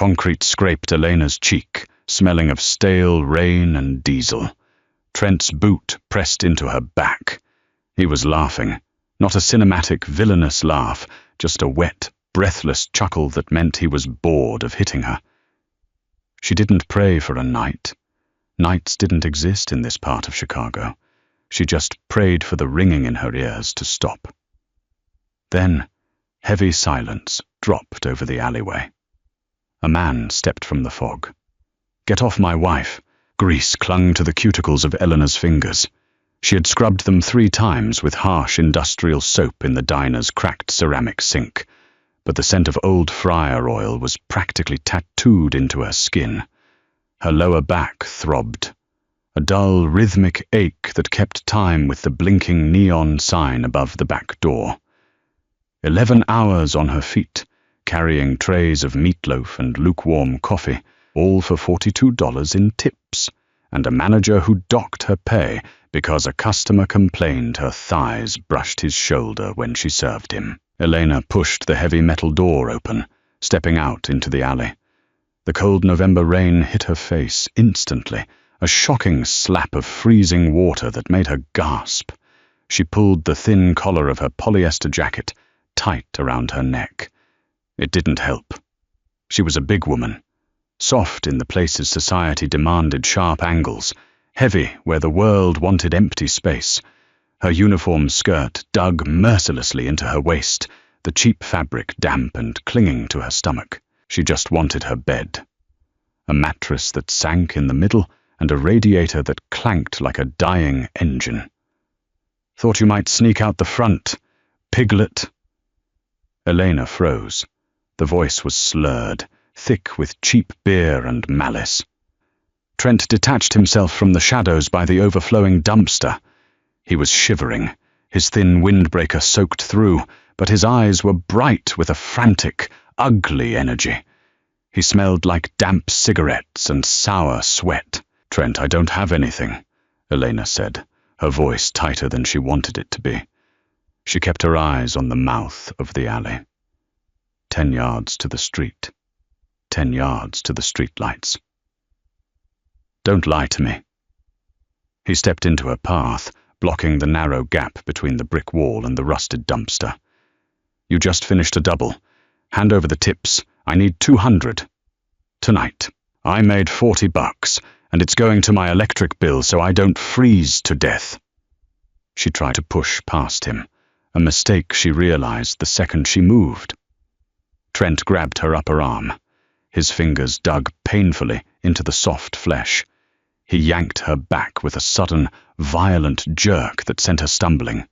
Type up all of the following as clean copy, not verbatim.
Concrete scraped Elena's cheek, smelling of stale rain and diesel. Trent's boot pressed into her back. He was laughing, not a cinematic, villainous laugh, just a wet, breathless chuckle that meant he was bored of hitting her. She didn't pray for a night. Nights didn't exist in this part of Chicago. She just prayed for the ringing in her ears to stop. Then, heavy silence dropped over the alleyway. A man stepped from the fog. "Get off my wife." Grease clung to the cuticles of Eleanor's fingers. She had scrubbed them 3 times with harsh industrial soap in the diner's cracked ceramic sink, but the scent of old fryer oil was practically tattooed into her skin. Her lower back throbbed, a dull, rhythmic ache that kept time with the blinking neon sign above the back door. 11 hours on her feet, carrying trays of meatloaf and lukewarm coffee, all for $42 in tips, and a manager who docked her pay because a customer complained her thighs brushed his shoulder when she served him. Elena pushed the heavy metal door open, stepping out into the alley. The cold November rain hit her face instantly, a shocking slap of freezing water that made her gasp. She pulled the thin collar of her polyester jacket tight around her neck. It didn't help. She was a big woman, soft in the places society demanded sharp angles, heavy where the world wanted empty space. Her uniform skirt dug mercilessly into her waist, the cheap fabric damp and clinging to her stomach. She just wanted her bed. A mattress that sank in the middle and a radiator that clanked like a dying engine. "Thought you might sneak out the front, piglet." Elena froze. The voice was slurred, thick with cheap beer and malice. Trent detached himself from the shadows by the overflowing dumpster. He was shivering, his thin windbreaker soaked through, but his eyes were bright with a frantic, ugly energy. He smelled like damp cigarettes and sour sweat. "Trent, I don't have anything," Elena said, her voice tighter than she wanted it to be. She kept her eyes on the mouth of the alley. 10 yards to the street. 10 yards to the streetlights. "Don't lie to me." He stepped into her path, blocking the narrow gap between the brick wall and the rusted dumpster. "You just finished a double. Hand over the tips. I need 200. Tonight. I made $40, and it's going to my electric bill so I don't freeze to death." She tried to push past him, a mistake she realized the second she moved. Trent grabbed her upper arm. His fingers dug painfully into the soft flesh. He yanked her back with a sudden, violent jerk that sent her stumbling.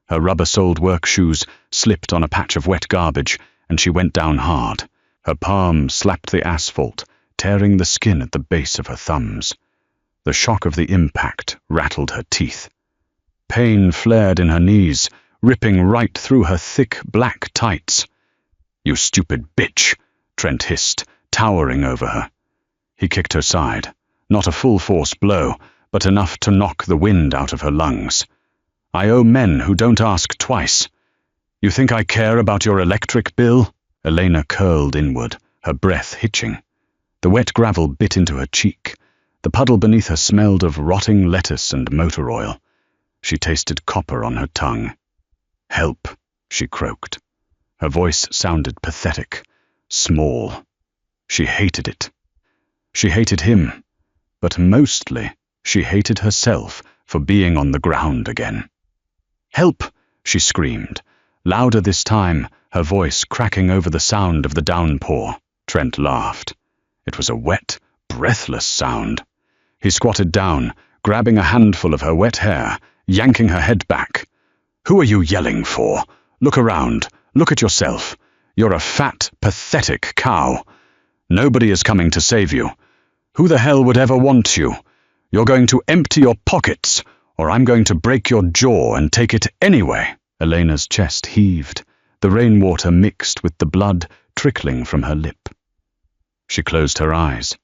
Her rubber-soled work shoes slipped on a patch of wet garbage, and she went down hard. Her palm slapped the asphalt, tearing the skin at the base of her thumbs. The shock of the impact rattled her teeth. Pain flared in her knees, ripping right through her thick black tights. "You stupid bitch," Trent hissed, towering over her. He kicked her side, not a full-force blow, but enough to knock the wind out of her lungs. "I owe men who don't ask twice. You think I care about your electric bill?" Elena curled inward, her breath hitching. The wet gravel bit into her cheek. The puddle beneath her smelled of rotting lettuce and motor oil. She tasted copper on her tongue. "Help," she croaked. Her voice sounded pathetic, small. She hated it. She hated him, but mostly she hated herself for being on the ground again. "Help!" she screamed, louder this time, her voice cracking over the sound of the downpour. Trent laughed. It was a wet, breathless sound. He squatted down, grabbing a handful of her wet hair, yanking her head back. "Who are you yelling for? Look around. Look at yourself. You're a fat, pathetic cow. Nobody is coming to save you. Who the hell would ever want you? You're going to empty your pockets, or I'm going to break your jaw and take it anyway." Elena's chest heaved, the rainwater mixed with the blood trickling from her lip. She closed her eyes.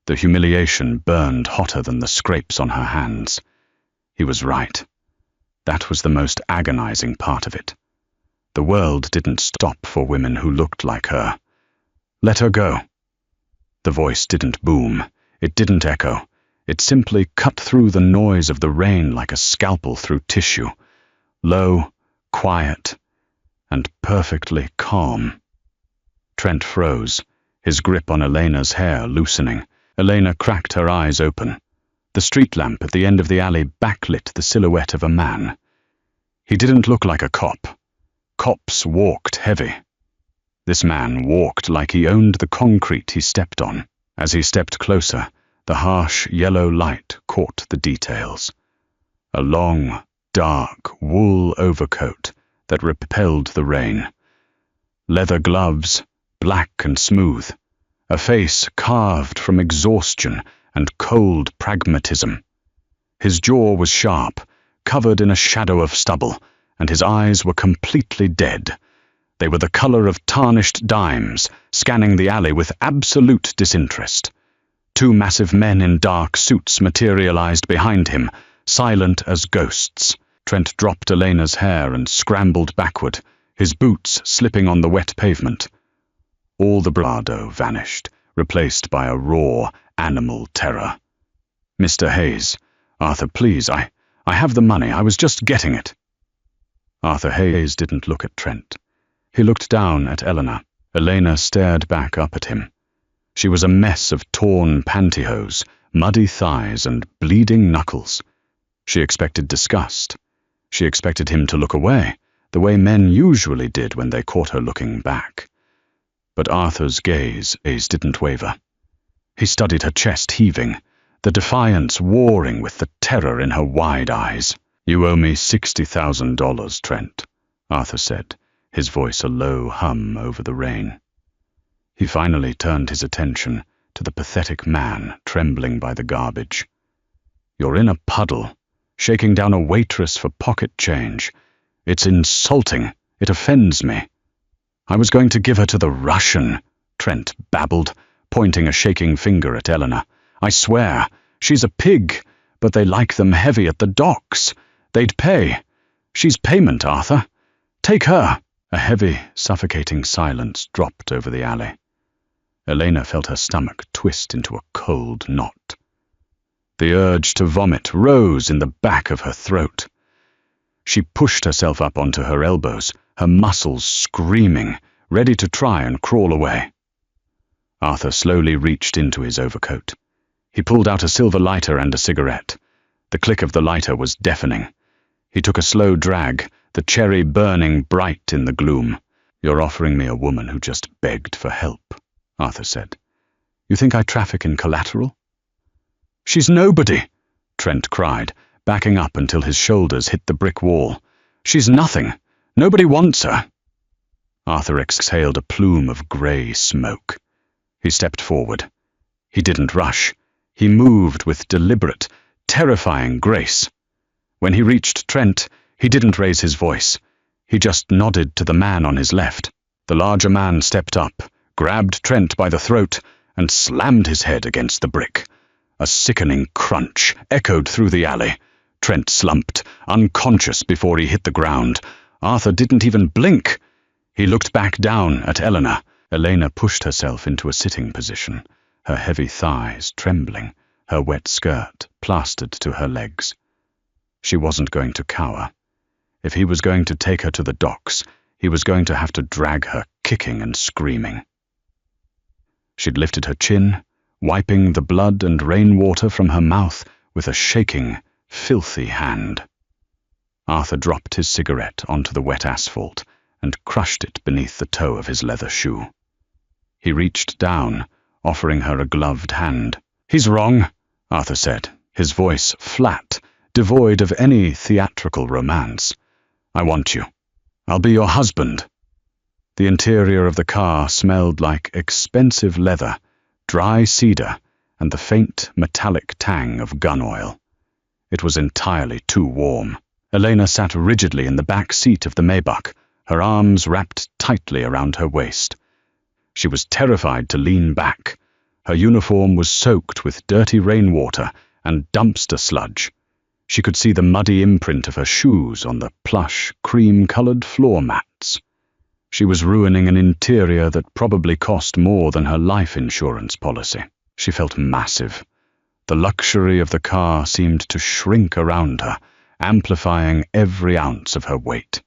The humiliation burned hotter than the scrapes on her hands. He was right. That was the most agonizing part of it. The world didn't stop for women who looked like her. Let her go. The voice didn't boom. It didn't echo. It simply cut through the noise of the rain like a scalpel through tissue. Low, quiet, and perfectly calm. Trent froze, his grip on Elena's hair loosening. Elena cracked her eyes open. The street lamp at the end of the alley backlit the silhouette of a man. He didn't look like a cop. Cops walked heavy. This man walked like he owned the concrete he stepped on. As he stepped closer, the harsh yellow light caught the details. A long, dark wool overcoat that repelled the rain. Leather gloves, black and smooth. A face carved from exhaustion and cold pragmatism. His jaw was sharp, covered in a shadow of stubble, and his eyes were completely dead. They were the color of tarnished dimes, scanning the alley with absolute disinterest. Two massive men in dark suits materialized behind him, silent as ghosts. Trent dropped Elena's hair and scrambled backward, his boots slipping on the wet pavement. All the bravado vanished, replaced by a raw, animal terror. "Mr. Hayes, Arthur, please, I have the money. I was just getting it." Arthur Hayes didn't look at Trent. He looked down at Elena. Elena stared back up at him. She was a mess of torn pantyhose, muddy thighs, and bleeding knuckles. She expected disgust. She expected him to look away, the way men usually did when they caught her looking back. But Arthur's gaze didn't waver. He studied her chest heaving, the defiance warring with the terror in her wide eyes. "You owe me $60,000, Trent," Arthur said, his voice a low hum over the rain. He finally turned his attention to the pathetic man trembling by the garbage. "You're in a puddle, shaking down a waitress for pocket change. It's insulting. It offends me." "I was going to give her to the Russian," Trent babbled, pointing a shaking finger at Elena. "I swear, she's a pig, but they like them heavy at the docks. They'd pay. She's payment, Arthur. Take her." A heavy, suffocating silence dropped over the alley. Elena felt her stomach twist into a cold knot. The urge to vomit rose in the back of her throat. She pushed herself up onto her elbows, her muscles screaming, ready to try and crawl away. Arthur slowly reached into his overcoat. He pulled out a silver lighter and a cigarette. The click of the lighter was deafening. He took a slow drag, the cherry burning bright in the gloom. "You're offering me a woman who just begged for help," Arthur said. "You think I traffic in collateral?" "She's nobody," Trent cried, backing up until his shoulders hit the brick wall. "She's nothing. Nobody wants her." Arthur exhaled a plume of grey smoke. He stepped forward. He didn't rush. He moved with deliberate, terrifying grace. When he reached Trent, he didn't raise his voice. He just nodded to the man on his left. The larger man stepped up, grabbed Trent by the throat, and slammed his head against the brick. A sickening crunch echoed through the alley. Trent slumped, unconscious before he hit the ground. Arthur didn't even blink. He looked back down at Elena. Elena pushed herself into a sitting position, her heavy thighs trembling, her wet skirt plastered to her legs. She wasn't going to cower. If he was going to take her to the docks, he was going to have to drag her kicking and screaming. She'd lifted her chin, wiping the blood and rainwater from her mouth with a shaking, filthy hand. Arthur dropped his cigarette onto the wet asphalt and crushed it beneath the toe of his leather shoe. He reached down, offering her a gloved hand. "He's wrong," Arthur said, his voice flat, devoid of any theatrical romance. "I want you. I'll be your husband." The interior of the car smelled like expensive leather, dry cedar, and the faint metallic tang of gun oil. It was entirely too warm. Elena sat rigidly in the back seat of the Maybach, her arms wrapped tightly around her waist. She was terrified to lean back. Her uniform was soaked with dirty rainwater and dumpster sludge. She could see the muddy imprint of her shoes on the plush, cream-colored floor mats. She was ruining an interior that probably cost more than her life insurance policy. She felt massive. The luxury of the car seemed to shrink around her, amplifying every ounce of her weight.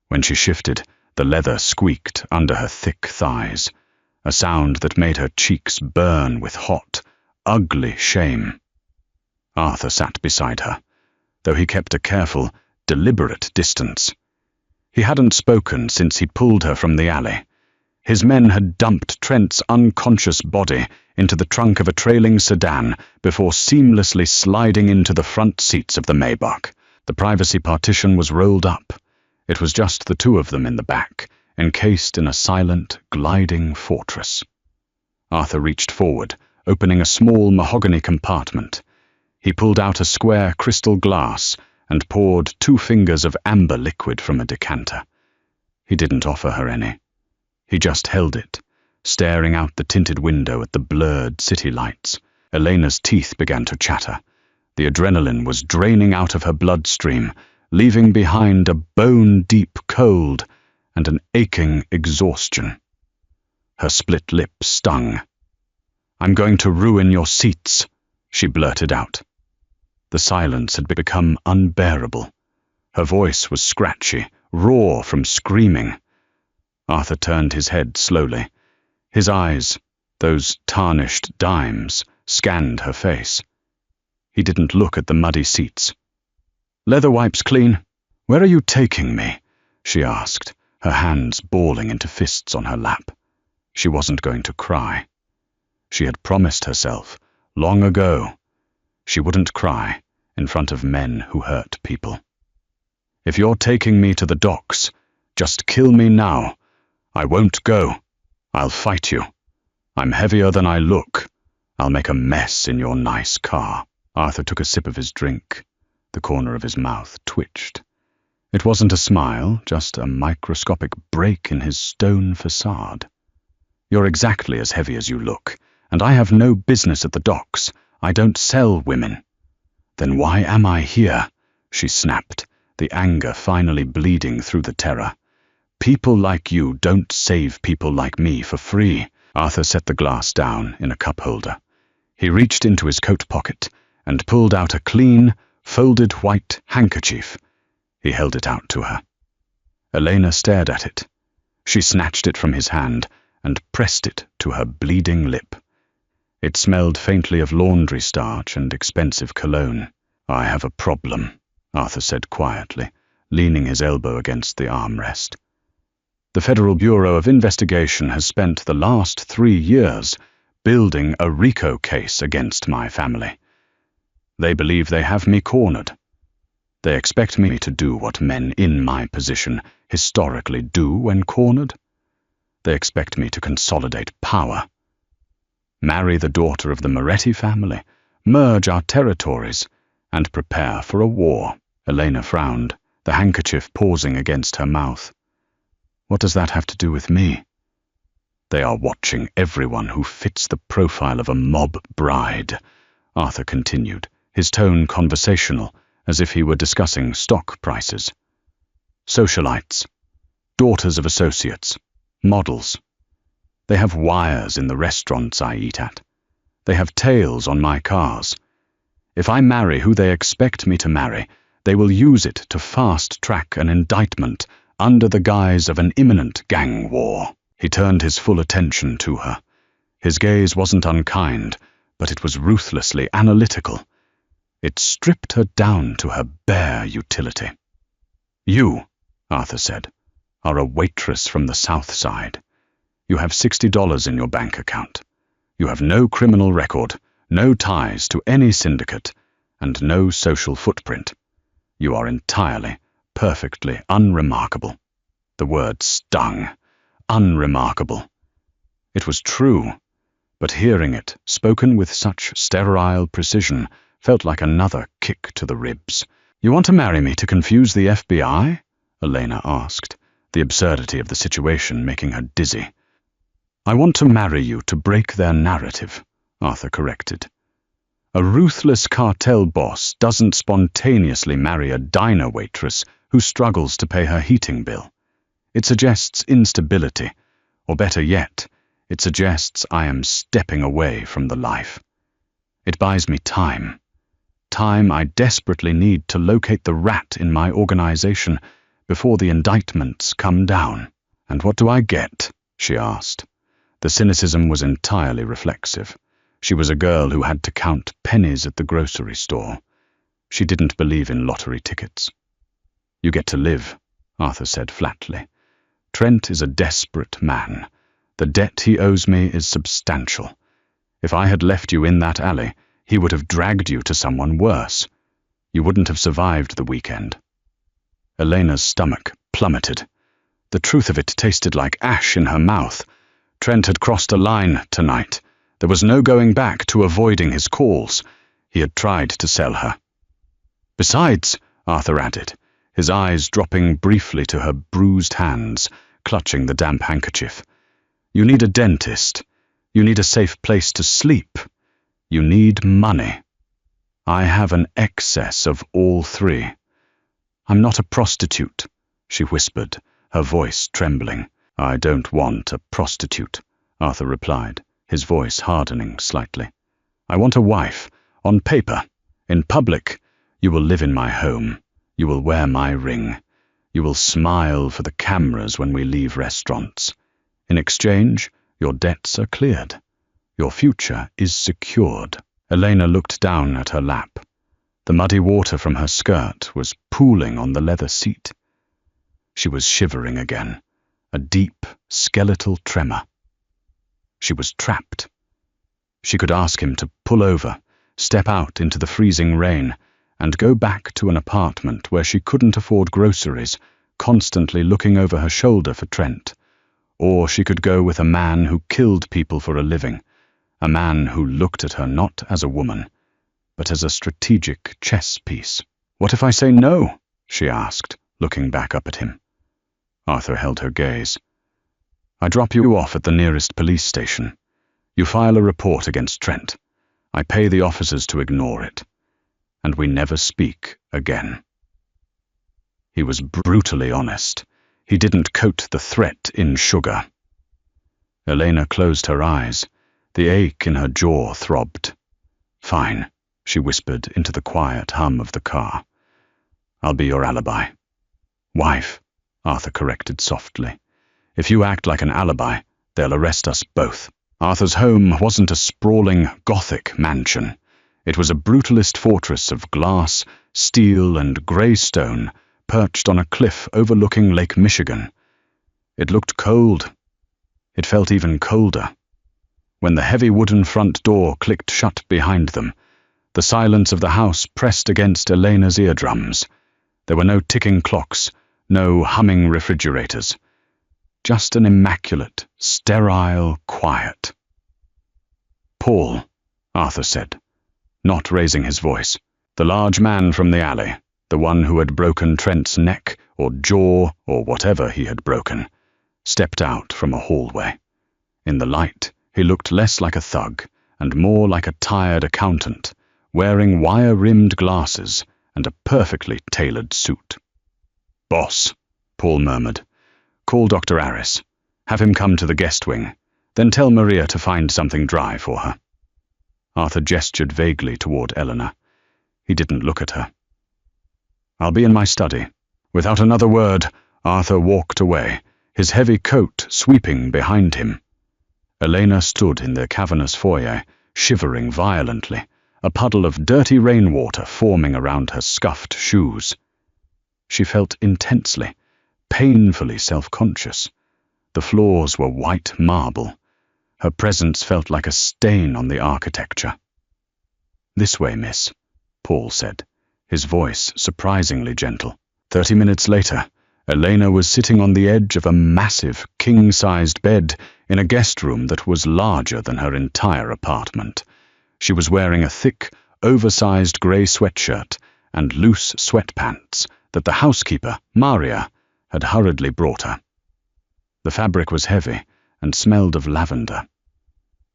When she shifted, the leather squeaked under her thick thighs, a sound that made her cheeks burn with hot, ugly shame. Arthur sat beside her, though he kept a careful, deliberate distance. He hadn't spoken since he pulled her from the alley. His men had dumped Trent's unconscious body into the trunk of a trailing sedan before seamlessly sliding into the front seats of the Maybach. The privacy partition was rolled up. It was just the two of them in the back, encased in a silent, gliding fortress. Arthur reached forward, opening a small mahogany compartment. He pulled out a square crystal glass and poured 2 fingers of amber liquid from a decanter. He didn't offer her any. He just held it, staring out the tinted window at the blurred city lights. Elena's teeth began to chatter. The adrenaline was draining out of her bloodstream, leaving behind a bone-deep cold and an aching exhaustion. Her split lip stung. "I'm going to ruin your seats," she blurted out. The silence had become unbearable. Her voice was scratchy, raw from screaming. Arthur turned his head slowly. His eyes, those tarnished dimes, scanned her face. He didn't look at the muddy seats. "Leather wipes clean? Where are you taking me?" she asked, her hands balling into fists on her lap. She wasn't going to cry. She had promised herself, long ago, she wouldn't cry in front of men who hurt people. "If you're taking me to the docks, just kill me now. I won't go. I'll fight you. I'm heavier than I look. I'll make a mess in your nice car." Arthur took a sip of his drink. The corner of his mouth twitched. It wasn't a smile, just a microscopic break in his stone facade. "You're exactly as heavy as you look, and I have no business at the docks. I don't sell women." "Then why am I here?" she snapped, the anger finally bleeding through the terror. "People like you don't save people like me for free." Arthur set the glass down in a cup holder. He reached into his coat pocket and pulled out a clean, folded white handkerchief. He held it out to her. Elena stared at it. She snatched it from his hand and pressed it to her bleeding lip. It smelled faintly of laundry starch and expensive cologne. "I have a problem," Arthur said quietly, leaning his elbow against the armrest. "The Federal Bureau of Investigation has spent the last 3 years building a RICO case against my family. They believe they have me cornered. They expect me to do what men in my position historically do when cornered. They expect me to consolidate power. Marry the daughter of the Moretti family, merge our territories, and prepare for a war." Elena frowned, the handkerchief pausing against her mouth. "What does that have to do with me?" "They are watching everyone who fits the profile of a mob bride," Arthur continued, his tone conversational, as if he were discussing stock prices. "Socialites, daughters of associates, models. They have wires in the restaurants I eat at. They have tails on my cars. If I marry who they expect me to marry, they will use it to fast-track an indictment under the guise of an imminent gang war." He turned his full attention to her. His gaze wasn't unkind, but it was ruthlessly analytical. It stripped her down to her bare utility. "You," Arthur said, "are a waitress from the South Side. You have $60 in your bank account. You have no criminal record, no ties to any syndicate, and no social footprint. You are entirely, perfectly unremarkable." The word stung. Unremarkable. It was true, but hearing it, spoken with such sterile precision, felt like another kick to the ribs. "You want to marry me to confuse the FBI?" Elena asked, the absurdity of the situation making her dizzy. "I want to marry you to break their narrative," Arthur corrected. "A ruthless cartel boss doesn't spontaneously marry a diner waitress who struggles to pay her heating bill. It suggests instability, or better yet, it suggests I am stepping away from the life. It buys me time. Time I desperately need to locate the rat in my organization before the indictments come down. "And what do I get?" she asked. The cynicism was entirely reflexive. She was a girl who had to count pennies at the grocery store. She didn't believe in lottery tickets. "You get to live," Arthur said flatly. "Trent is a desperate man. The debt he owes me is substantial. If I had left you in that alley, he would have dragged you to someone worse. You wouldn't have survived the weekend." Elena's stomach plummeted. The truth of it tasted like ash in her mouth. Trent had crossed a line tonight. There was no going back to avoiding his calls. He had tried to sell her. "Besides," Arthur added, his eyes dropping briefly to her bruised hands, clutching the damp handkerchief, "you need a dentist. You need a safe place to sleep. You need money. I have an excess of all three." "I'm not a prostitute," she whispered, her voice trembling. "I don't want a prostitute," Arthur replied, his voice hardening slightly. "I want a wife, on paper. In public, you will live in my home. You will wear my ring. You will smile for the cameras when we leave restaurants. In exchange, your debts are cleared. Your future is secured." Elena looked down at her lap. The muddy water from her skirt was pooling on the leather seat. She was shivering again, a deep, skeletal tremor. She was trapped. She could ask him to pull over, step out into the freezing rain, and go back to an apartment where she couldn't afford groceries, constantly looking over her shoulder for Trent. Or she could go with a man who killed people for a living, a man who looked at her not as a woman, but as a strategic chess piece. "What if I say no?" she asked, looking back up at him. Arthur held her gaze. "I drop you off at the nearest police station. You file a report against Trent. I pay the officers to ignore it. And we never speak again." He was brutally honest. He didn't coat the threat in sugar. Elena closed her eyes. The ache in her jaw throbbed. "Fine," she whispered into the quiet hum of the car. "I'll be your alibi." "Wife," Arthur corrected softly. "If you act like an alibi, they'll arrest us both." Arthur's home wasn't a sprawling Gothic mansion. It was a brutalist fortress of glass, steel, and grey stone, perched on a cliff overlooking Lake Michigan. It looked cold. It felt even colder. When the heavy wooden front door clicked shut behind them, the silence of the house pressed against Elena's eardrums. There were no ticking clocks, no humming refrigerators. Just an immaculate, sterile quiet. "Paul," Arthur said, not raising his voice. The large man from the alley, the one who had broken Trent's neck or jaw or whatever he had broken, stepped out from a hallway. In the light, he looked less like a thug and more like a tired accountant, wearing wire-rimmed glasses and a perfectly tailored suit. "Boss," Paul murmured, "call Dr. Aris. Have him come to the guest wing. Then tell Maria to find something dry for her." Arthur gestured vaguely toward Eleanor. He didn't look at her. "I'll be in my study." Without another word, Arthur walked away, his heavy coat sweeping behind him. Elena stood in the cavernous foyer, shivering violently, a puddle of dirty rainwater forming around her scuffed shoes. She felt intensely, painfully self-conscious. The floors were white marble. Her presence felt like a stain on the architecture. "This way, miss," Paul said, his voice surprisingly gentle. 30 minutes later, Elena was sitting on the edge of a massive, king-sized bed in a guest room that was larger than her entire apartment. She was wearing a thick, oversized grey sweatshirt and loose sweatpants that the housekeeper, Maria, had hurriedly brought her. The fabric was heavy and smelled of lavender.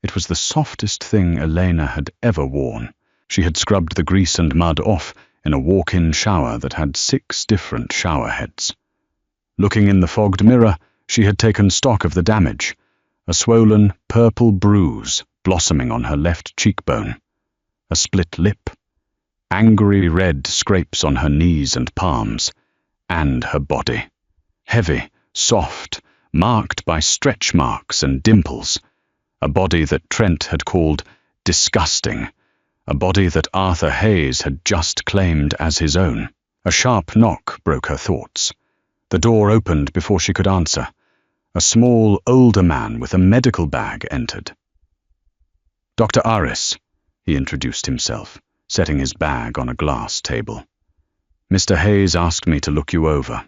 It was the softest thing Elena had ever worn. She had scrubbed the grease and mud off in a walk-in shower that had 6 different shower heads. Looking in the fogged mirror, she had taken stock of the damage, a swollen, purple bruise blossoming on her left cheekbone, a split lip, angry red scrapes on her knees and palms, and her body. Heavy, soft, marked by stretch marks and dimples, a body that Trent had called disgusting, a body that Arthur Hayes had just claimed as his own. A sharp knock broke her thoughts. The door opened before she could answer. A small, older man with a medical bag entered. "Dr. Aris," he introduced himself, setting his bag on a glass table. "Mr. Hayes asked me to look you over."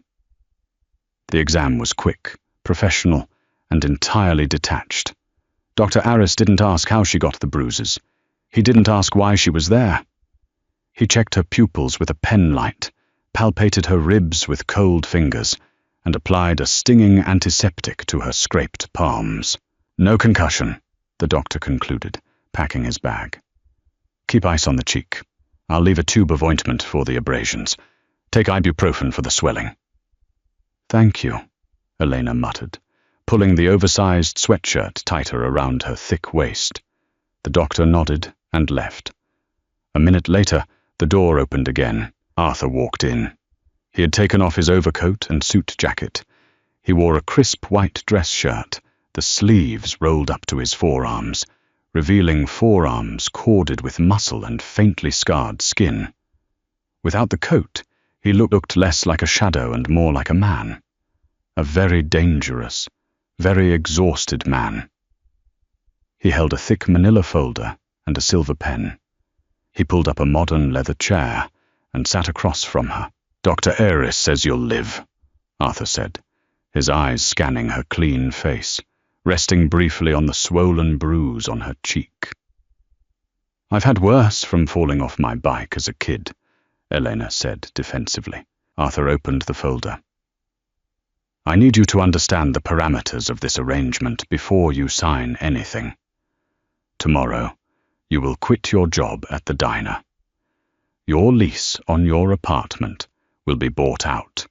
The exam was quick, professional, and entirely detached. Dr. Aris didn't ask how she got the bruises. He didn't ask why she was there. He checked her pupils with a pen light, palpated her ribs with cold fingers, and applied a stinging antiseptic to her scraped palms. "No concussion," the doctor concluded, packing his bag. "Keep ice on the cheek. I'll leave a tube of ointment for the abrasions. Take ibuprofen for the swelling." "Thank you," Elena muttered, pulling the oversized sweatshirt tighter around her thick waist. The doctor nodded and left. A minute later, the door opened again. Arthur walked in. He had taken off his overcoat and suit jacket. He wore a crisp white dress shirt, the sleeves rolled up to his forearms, revealing forearms corded with muscle and faintly scarred skin. Without the coat, he looked less like a shadow and more like a man. A very dangerous, very exhausted man. He held a thick manila folder and a silver pen. He pulled up a modern leather chair and sat across from her. "Dr. Aris says you'll live," Arthur said, his eyes scanning her clean face, resting briefly on the swollen bruise on her cheek. "I've had worse from falling off my bike as a kid," Elena said defensively. Arthur opened the folder. "I need you to understand the parameters of this arrangement before you sign anything. Tomorrow, you will quit your job at the diner. Your lease on your apartment will be bought out.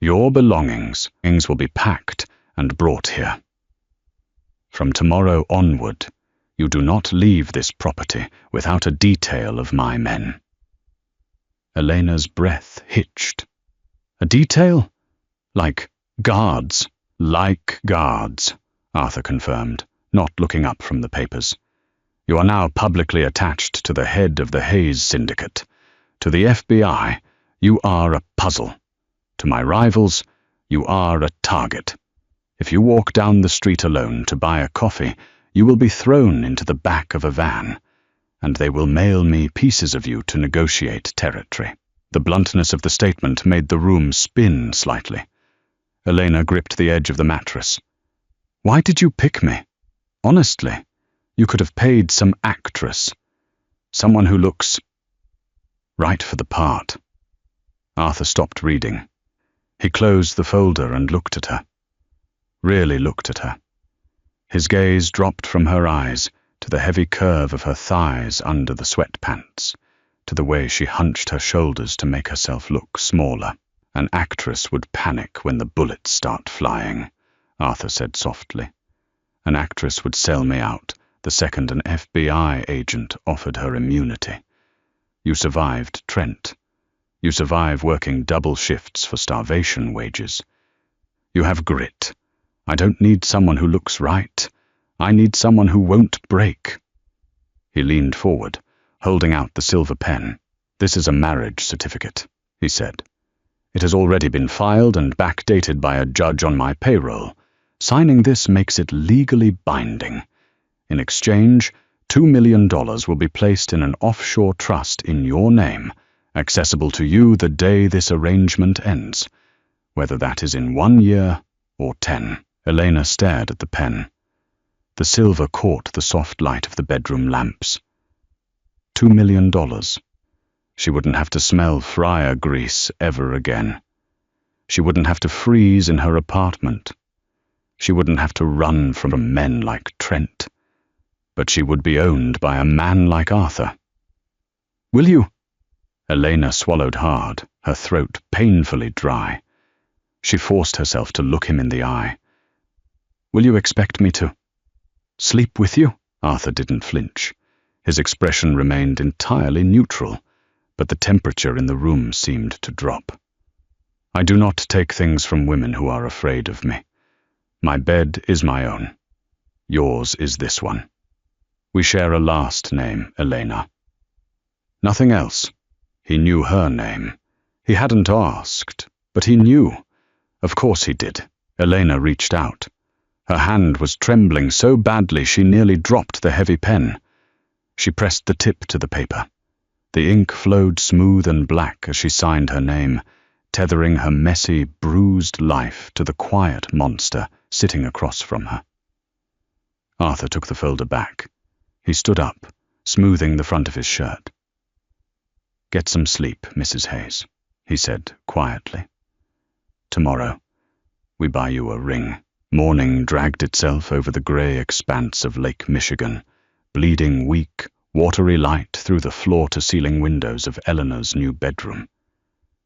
Your belongings will be packed and brought here. From tomorrow onward, you do not leave this property without a detail of my men." Elena's breath hitched. "A detail? Like guards?" "Like guards," Arthur confirmed, not looking up from the papers. "You are now publicly attached to the head of the Hayes Syndicate. To the FBI, you are a puzzle. To my rivals, you are a target. If you walk down the street alone to buy a coffee, you will be thrown into the back of a van, and they will mail me pieces of you to negotiate territory." The bluntness of the statement made the room spin slightly. Elena gripped the edge of the mattress. "Why did you pick me? Honestly, you could have paid some actress. Someone who looks right for the part." Arthur stopped reading. He closed the folder and looked at her. Really looked at her. His gaze dropped from her eyes to the heavy curve of her thighs under the sweatpants, to the way she hunched her shoulders to make herself look smaller. "An actress would panic when the bullets start flying," Arthur said softly. "An actress would sell me out the second an FBI agent offered her immunity. You survived Trent. You survive working double shifts for starvation wages. You have grit. I don't need someone who looks right. I need someone who won't break." He leaned forward, holding out the silver pen. "This is a marriage certificate," he said. "It has already been filed and backdated by a judge on my payroll. Signing this makes it legally binding. In exchange, $2 million will be placed in an offshore trust in your name, accessible to you the day this arrangement ends, whether that is in 1 year or 10. Elena stared at the pen. The silver caught the soft light of the bedroom lamps. $2 million. She wouldn't have to smell fryer grease ever again. She wouldn't have to freeze in her apartment. She wouldn't have to run from men like Trent. But she would be owned by a man like Arthur. "Will you?" Elena swallowed hard, her throat painfully dry. She forced herself to look him in the eye. "Will you expect me to sleep with you?" Arthur didn't flinch. His expression remained entirely neutral, but the temperature in the room seemed to drop. "I do not take things from women who are afraid of me. My bed is my own. Yours is this one. We share a last name, Elena." Nothing else. He knew her name. He hadn't asked, but he knew. Of course he did. Elena reached out. Her hand was trembling so badly she nearly dropped the heavy pen. She pressed the tip to the paper. The ink flowed smooth and black as she signed her name, tethering her messy, bruised life to the quiet monster sitting across from her. Arthur took the folder back. He stood up, smoothing the front of his shirt. "Get some sleep, Mrs. Hayes," he said quietly. "Tomorrow, we buy you a ring." Morning dragged itself over the grey expanse of Lake Michigan, bleeding weak, watery light through the floor-to-ceiling windows of Eleanor's new bedroom.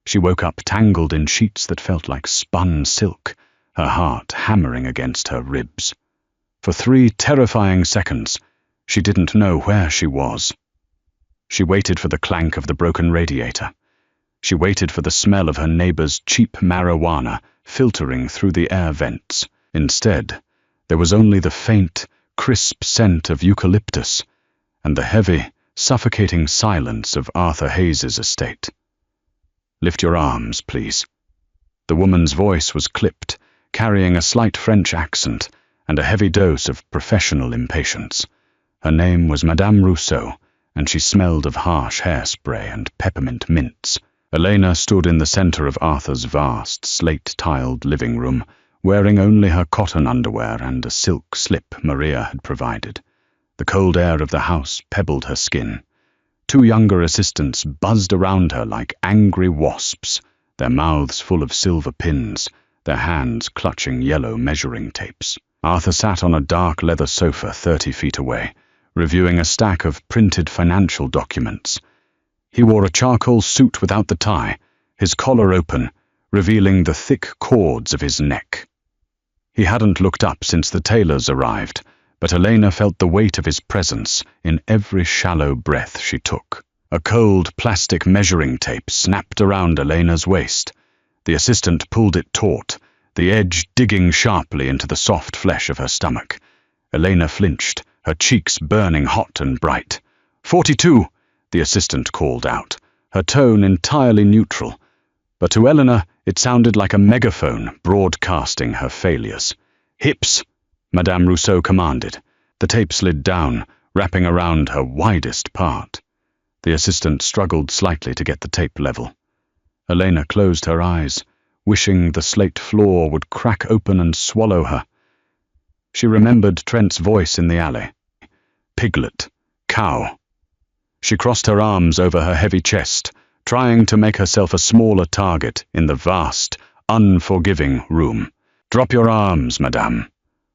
She woke up tangled in sheets that felt like spun silk, her heart hammering against her ribs. For 3 terrifying seconds, she didn't know where she was. She waited for the clank of the broken radiator. She waited for the smell of her neighbor's cheap marijuana filtering through the air vents. Instead, there was only the faint, crisp scent of eucalyptus and the heavy, suffocating silence of Arthur Hayes's estate. "Lift your arms, please." The woman's voice was clipped, carrying a slight French accent and a heavy dose of professional impatience. Her name was Madame Rousseau, and she smelled of harsh hairspray and peppermint mints. Elena stood in the center of Arthur's vast, slate-tiled living room, wearing only her cotton underwear and a silk slip Maria had provided. The cold air of the house pebbled her skin. 2 younger assistants buzzed around her like angry wasps, their mouths full of silver pins, their hands clutching yellow measuring tapes. Arthur sat on a dark leather sofa 30 feet away, reviewing a stack of printed financial documents. He wore a charcoal suit without the tie, his collar open, revealing the thick cords of his neck. He hadn't looked up since the tailors arrived, but Elena felt the weight of his presence in every shallow breath she took. A cold plastic measuring tape snapped around Elena's waist. The assistant pulled it taut, the edge digging sharply into the soft flesh of her stomach. Elena flinched, her cheeks burning hot and bright. 42, the assistant called out, her tone entirely neutral. But to Eleanor, it sounded like a megaphone broadcasting her failures. "Hips," Madame Rousseau commanded. The tape slid down, wrapping around her widest part. The assistant struggled slightly to get the tape level. Elena closed her eyes, wishing the slate floor would crack open and swallow her. She remembered Trent's voice in the alley. "Piglet. Cow." She crossed her arms over her heavy chest, trying to make herself a smaller target in the vast, unforgiving room. "Drop your arms, madame,"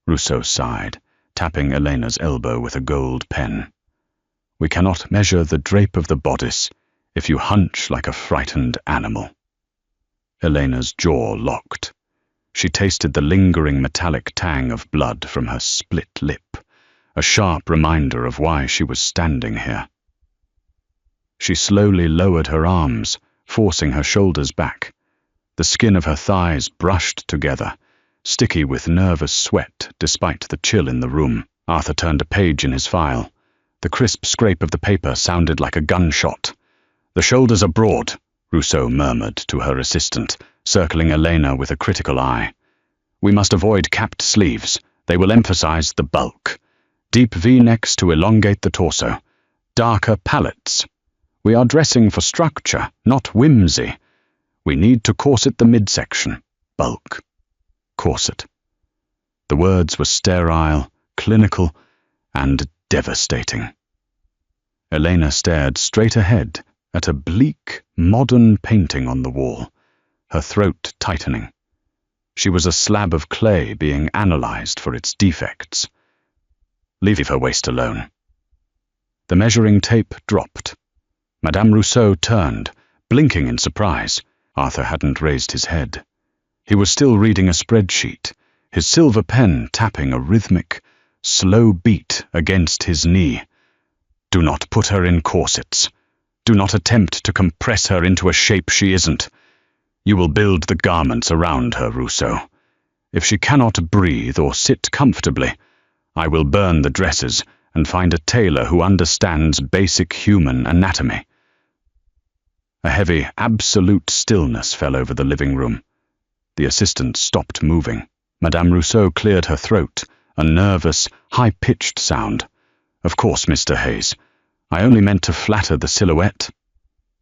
Rousseau sighed, tapping Elena's elbow with a gold pen. "We cannot measure the drape of the bodice if you hunch like a frightened animal." Elena's jaw locked. She tasted the lingering metallic tang of blood from her split lip, a sharp reminder of why she was standing here. She slowly lowered her arms, forcing her shoulders back. The skin of her thighs brushed together, sticky with nervous sweat despite the chill in the room. Arthur turned a page in his file. The crisp scrape of the paper sounded like a gunshot. "The shoulders are broad," Rousseau murmured to her assistant, circling Elena with a critical eye. "We must avoid capped sleeves. They will emphasize the bulk. Deep V-necks to elongate the torso. Darker palettes. We are dressing for structure, not whimsy. We need to corset the midsection. Bulk. Corset." The words were sterile, clinical, and devastating. Elena stared straight ahead at a bleak, modern painting on the wall, her throat tightening. She was a slab of clay being analyzed for its defects. "Leave her waist alone." The measuring tape dropped. Madame Rousseau turned, blinking in surprise. Arthur hadn't raised his head. He was still reading a spreadsheet, his silver pen tapping a rhythmic, slow beat against his knee. Do not put her in corsets. Do not attempt to compress her into a shape she isn't. You will build the garments around her, Rousseau. If she cannot breathe or sit comfortably, I will burn the dresses and find a tailor who understands basic human anatomy. A heavy, absolute stillness fell over the living room. The assistant stopped moving. Madame Rousseau cleared her throat, a nervous, high-pitched sound. Of course, Mr. Hayes. I only meant to flatter the silhouette.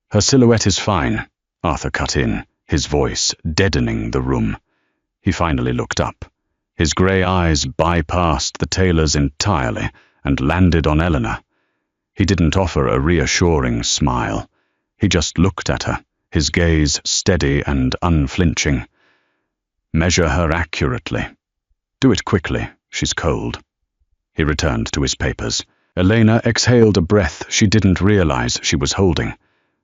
Her silhouette is fine, Arthur cut in, his voice deadening the room. He finally looked up. His grey eyes bypassed the tailor's entirely and landed on Eleanor. He didn't offer a reassuring smile. He just looked at her, his gaze steady and unflinching. Measure her accurately. Do it quickly, she's cold. He returned to his papers. Elena exhaled a breath she didn't realize she was holding.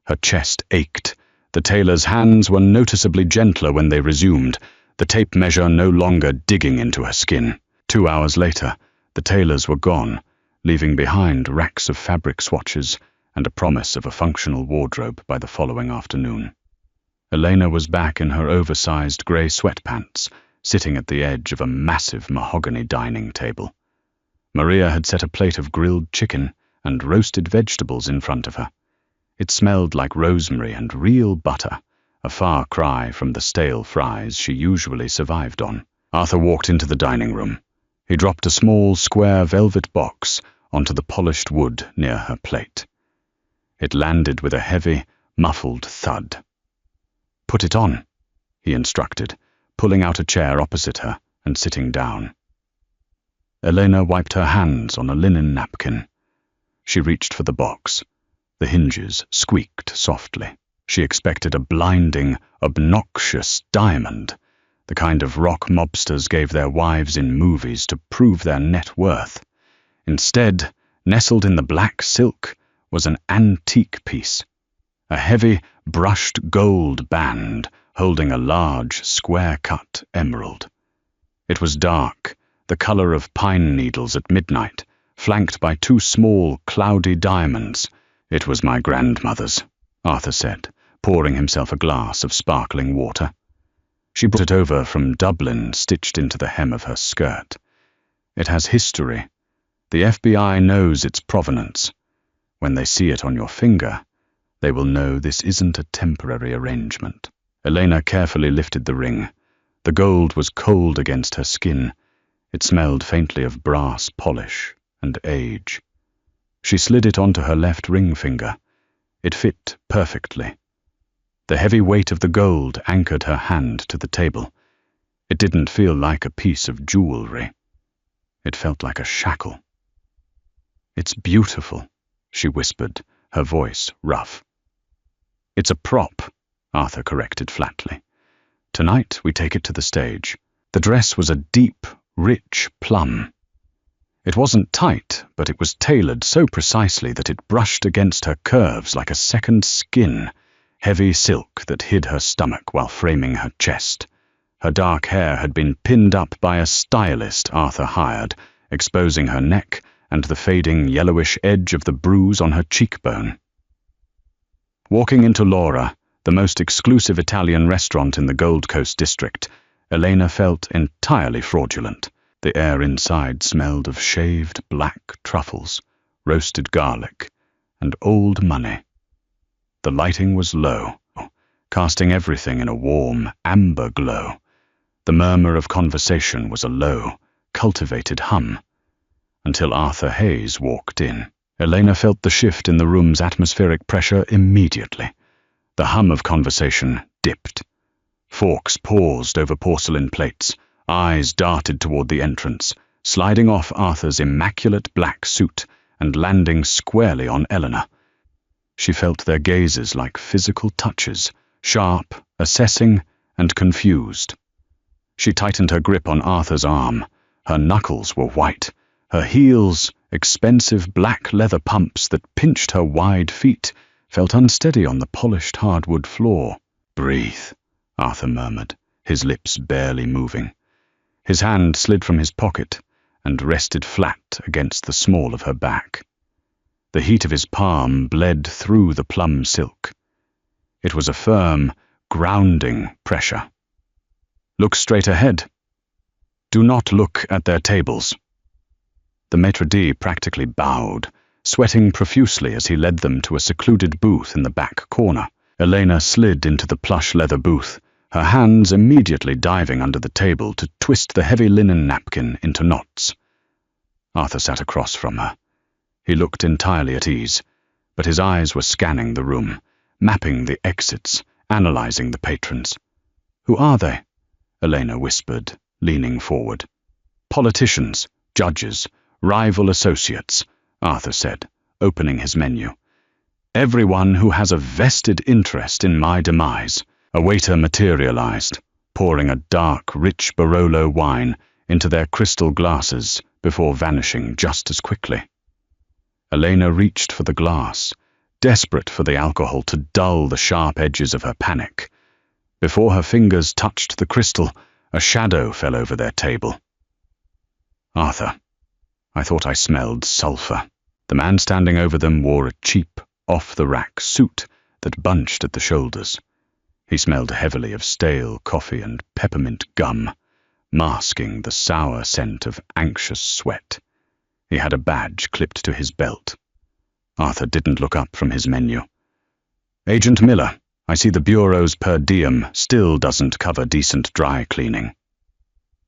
Her chest ached. The tailor's hands were noticeably gentler when they resumed, the tape measure no longer digging into her skin. 2 hours later, the tailors were gone, leaving behind racks of fabric swatches and a promise of a functional wardrobe by the following afternoon. Elena was back in her oversized grey sweatpants, sitting at the edge of a massive mahogany dining table. Maria had set a plate of grilled chicken and roasted vegetables in front of her. It smelled like rosemary and real butter, a far cry from the stale fries she usually survived on. Arthur walked into the dining room. He dropped a small, square velvet box onto the polished wood near her plate. It landed with a heavy, muffled thud. "Put it on," he instructed, pulling out a chair opposite her and sitting down. Elena wiped her hands on a linen napkin. She reached for the box. The hinges squeaked softly. She expected a blinding, obnoxious diamond, the kind of rock mobsters gave their wives in movies to prove their net worth. Instead, nestled in the black silk, was an antique piece, a heavy, brushed gold band holding a large, square-cut emerald. It was dark, the color of pine needles at midnight, flanked by 2 small, cloudy diamonds. "It was my grandmother's," Arthur said, pouring himself a glass of sparkling water. She brought it over from Dublin, stitched into the hem of her skirt. "It has history. The FBI knows its provenance. When they see it on your finger, they will know this isn't a temporary arrangement." Elena carefully lifted the ring. The gold was cold against her skin. It smelled faintly of brass polish and age. She slid it onto her left ring finger. It fit perfectly. The heavy weight of the gold anchored her hand to the table. It didn't feel like a piece of jewelry. It felt like a shackle. "It's beautiful," she whispered, her voice rough. "It's a prop," Arthur corrected flatly. "Tonight we take it to the stage." The dress was a deep, rich plum. It wasn't tight, but it was tailored so precisely that it brushed against her curves like a second skin, heavy silk that hid her stomach while framing her chest. Her dark hair had been pinned up by a stylist Arthur hired, exposing her neck and the fading yellowish edge of the bruise on her cheekbone. Walking into Laura, the most exclusive Italian restaurant in the Gold Coast district, Elena felt entirely fraudulent. The air inside smelled of shaved black truffles, roasted garlic, and old money. The lighting was low, casting everything in a warm, amber glow. The murmur of conversation was a low, cultivated hum, until Arthur Hayes walked in. Elena felt the shift in the room's atmospheric pressure immediately. The hum of conversation dipped. Forks paused over porcelain plates. Eyes darted toward the entrance, sliding off Arthur's immaculate black suit and landing squarely on Eleanor. She felt their gazes like physical touches, sharp, assessing, and confused. She tightened her grip on Arthur's arm. Her knuckles were white, her heels, expensive black leather pumps that pinched her wide feet, felt unsteady on the polished hardwood floor. "Breathe," Arthur murmured, his lips barely moving. His hand slid from his pocket and rested flat against the small of her back. The heat of his palm bled through the plum silk. It was a firm, grounding pressure. Look straight ahead. Do not look at their tables. The maitre d' practically bowed, sweating profusely as he led them to a secluded booth in the back corner. Elena slid into the plush leather booth, her hands immediately diving under the table to twist the heavy linen napkin into knots. Arthur sat across from her. He looked entirely at ease, but his eyes were scanning the room, mapping the exits, analyzing the patrons. Who are they? Elena whispered, leaning forward. Politicians, judges, rival associates, Arthur said, opening his menu. Everyone who has a vested interest in my demise. A waiter materialized, pouring a dark, rich Barolo wine into their crystal glasses before vanishing just as quickly. Elena reached for the glass, desperate for the alcohol to dull the sharp edges of her panic. Before her fingers touched the crystal, a shadow fell over their table. Arthur, I thought I smelled sulfur. The man standing over them wore a cheap, off-the-rack suit that bunched at the shoulders. He smelled heavily of stale coffee and peppermint gum, masking the sour scent of anxious sweat. He had a badge clipped to his belt. Arthur didn't look up from his menu. Agent Miller, I see the Bureau's per diem still doesn't cover decent dry cleaning.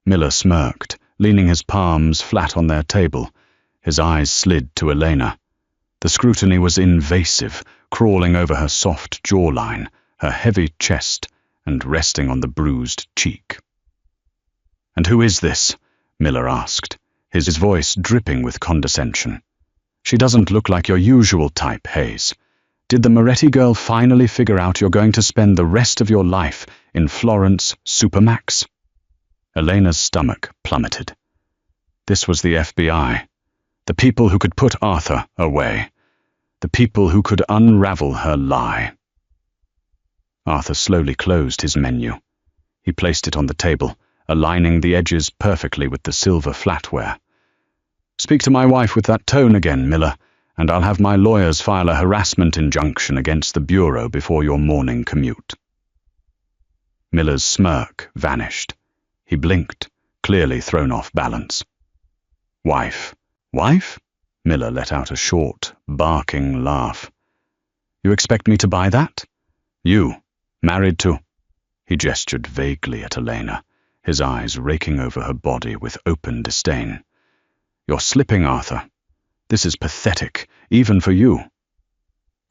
Miller smirked, leaning his palms flat on their table. His eyes slid to Elena. The scrutiny was invasive, crawling over her soft jawline, her heavy chest, and resting on the bruised cheek. And who is this? Miller asked, his voice dripping with condescension. She doesn't look like your usual type, Hayes. Did the Moretti girl finally figure out you're going to spend the rest of your life in Florence Supermax? Elena's stomach plummeted. This was the FBI. The people who could put Arthur away. The people who could unravel her lie. Arthur slowly closed his menu. He placed it on the table, aligning the edges perfectly with the silver flatware. Speak to my wife with that tone again, Miller, and I'll have my lawyers file a harassment injunction against the Bureau before your morning commute. Miller's smirk vanished. He blinked, clearly thrown off balance. Wife. Wife? Miller let out a short, barking laugh. You expect me to buy that? You, married to... He gestured vaguely at Elena, his eyes raking over her body with open disdain. You're slipping, Arthur. This is pathetic, even for you.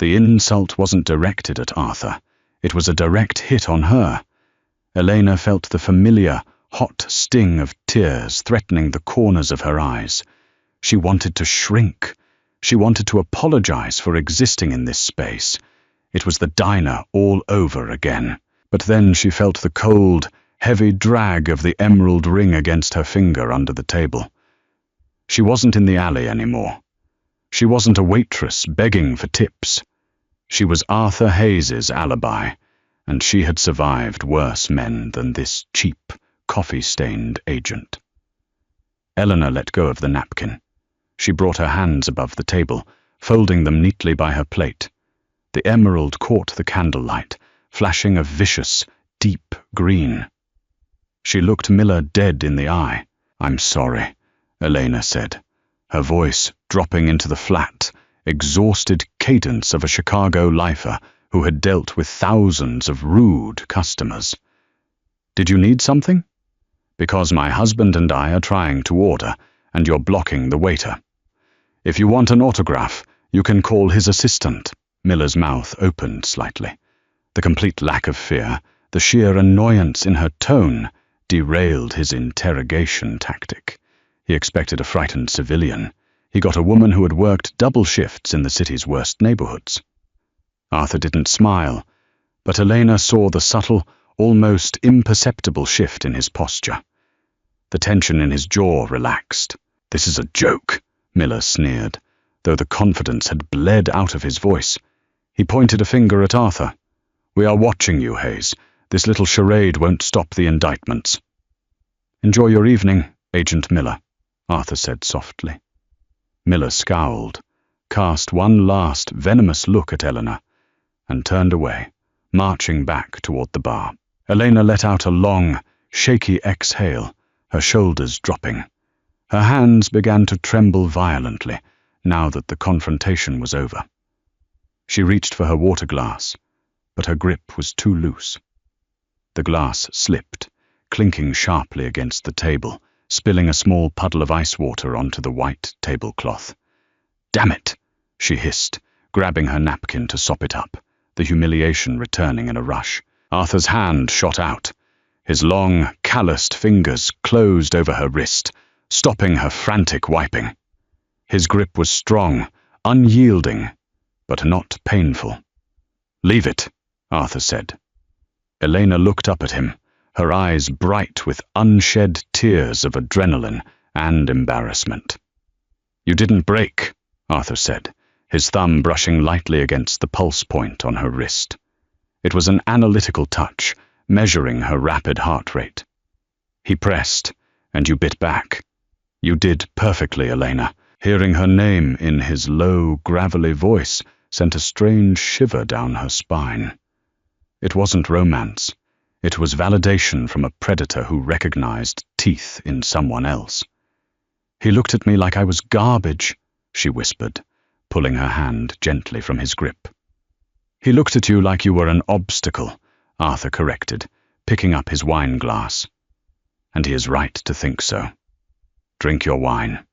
The insult wasn't directed at Arthur. It was a direct hit on her. Elena felt the familiar, hot sting of tears threatening the corners of her eyes. She wanted to shrink. She wanted to apologize for existing in this space. It was the diner all over again. But then she felt the cold, heavy drag of the emerald ring against her finger under the table. She wasn't in the alley anymore. She wasn't a waitress begging for tips. She was Arthur Hayes's alibi, and she had survived worse men than this cheap, coffee-stained agent. Eleanor let go of the napkin. She brought her hands above the table, folding them neatly by her plate. The emerald caught the candlelight, flashing a vicious, deep green. She looked Miller dead in the eye. I'm sorry, Elena said, her voice dropping into the flat, exhausted cadence of a Chicago lifer who had dealt with thousands of rude customers. Did you need something? Because my husband and I are trying to order, and you're blocking the waiter. If you want an autograph, you can call his assistant. Miller's mouth opened slightly. The complete lack of fear, the sheer annoyance in her tone, derailed his interrogation tactic. He expected a frightened civilian. He got a woman who had worked double shifts in the city's worst neighborhoods. Arthur didn't smile, but Elena saw the subtle, almost imperceptible shift in his posture. The tension in his jaw relaxed. This is a joke, Miller sneered, though the confidence had bled out of his voice. He pointed a finger at Arthur. We are watching you, Hayes. This little charade won't stop the indictments." "Enjoy your evening, Agent Miller," Arthur said softly. Miller scowled, cast one last venomous look at Eleanor, and turned away, marching back toward the bar. Elena let out a long, shaky exhale, her shoulders dropping. Her hands began to tremble violently, now that the confrontation was over. She reached for her water glass, but her grip was too loose. The glass slipped, clinking sharply against the table, spilling a small puddle of ice water onto the white tablecloth. "Damn it!" she hissed, grabbing her napkin to sop it up, the humiliation returning in a rush. Arthur's hand shot out. His long, calloused fingers closed over her wrist, stopping her frantic wiping. His grip was strong, unyielding, but not painful. "Leave it," Arthur said. Elena looked up at him, her eyes bright with unshed tears of adrenaline and embarrassment. "You didn't break," Arthur said, his thumb brushing lightly against the pulse point on her wrist. It was an analytical touch, measuring her rapid heart rate. He pressed, and you bit back. "You did perfectly, Elena." Hearing her name in his low, gravelly voice sent a strange shiver down her spine. It wasn't romance. It was validation from a predator who recognized teeth in someone else. "He looked at me like I was garbage," she whispered, pulling her hand gently from his grip. "He looked at you like you were an obstacle," Arthur corrected, picking up his wine glass. "And he is right to think so. Drink your wine.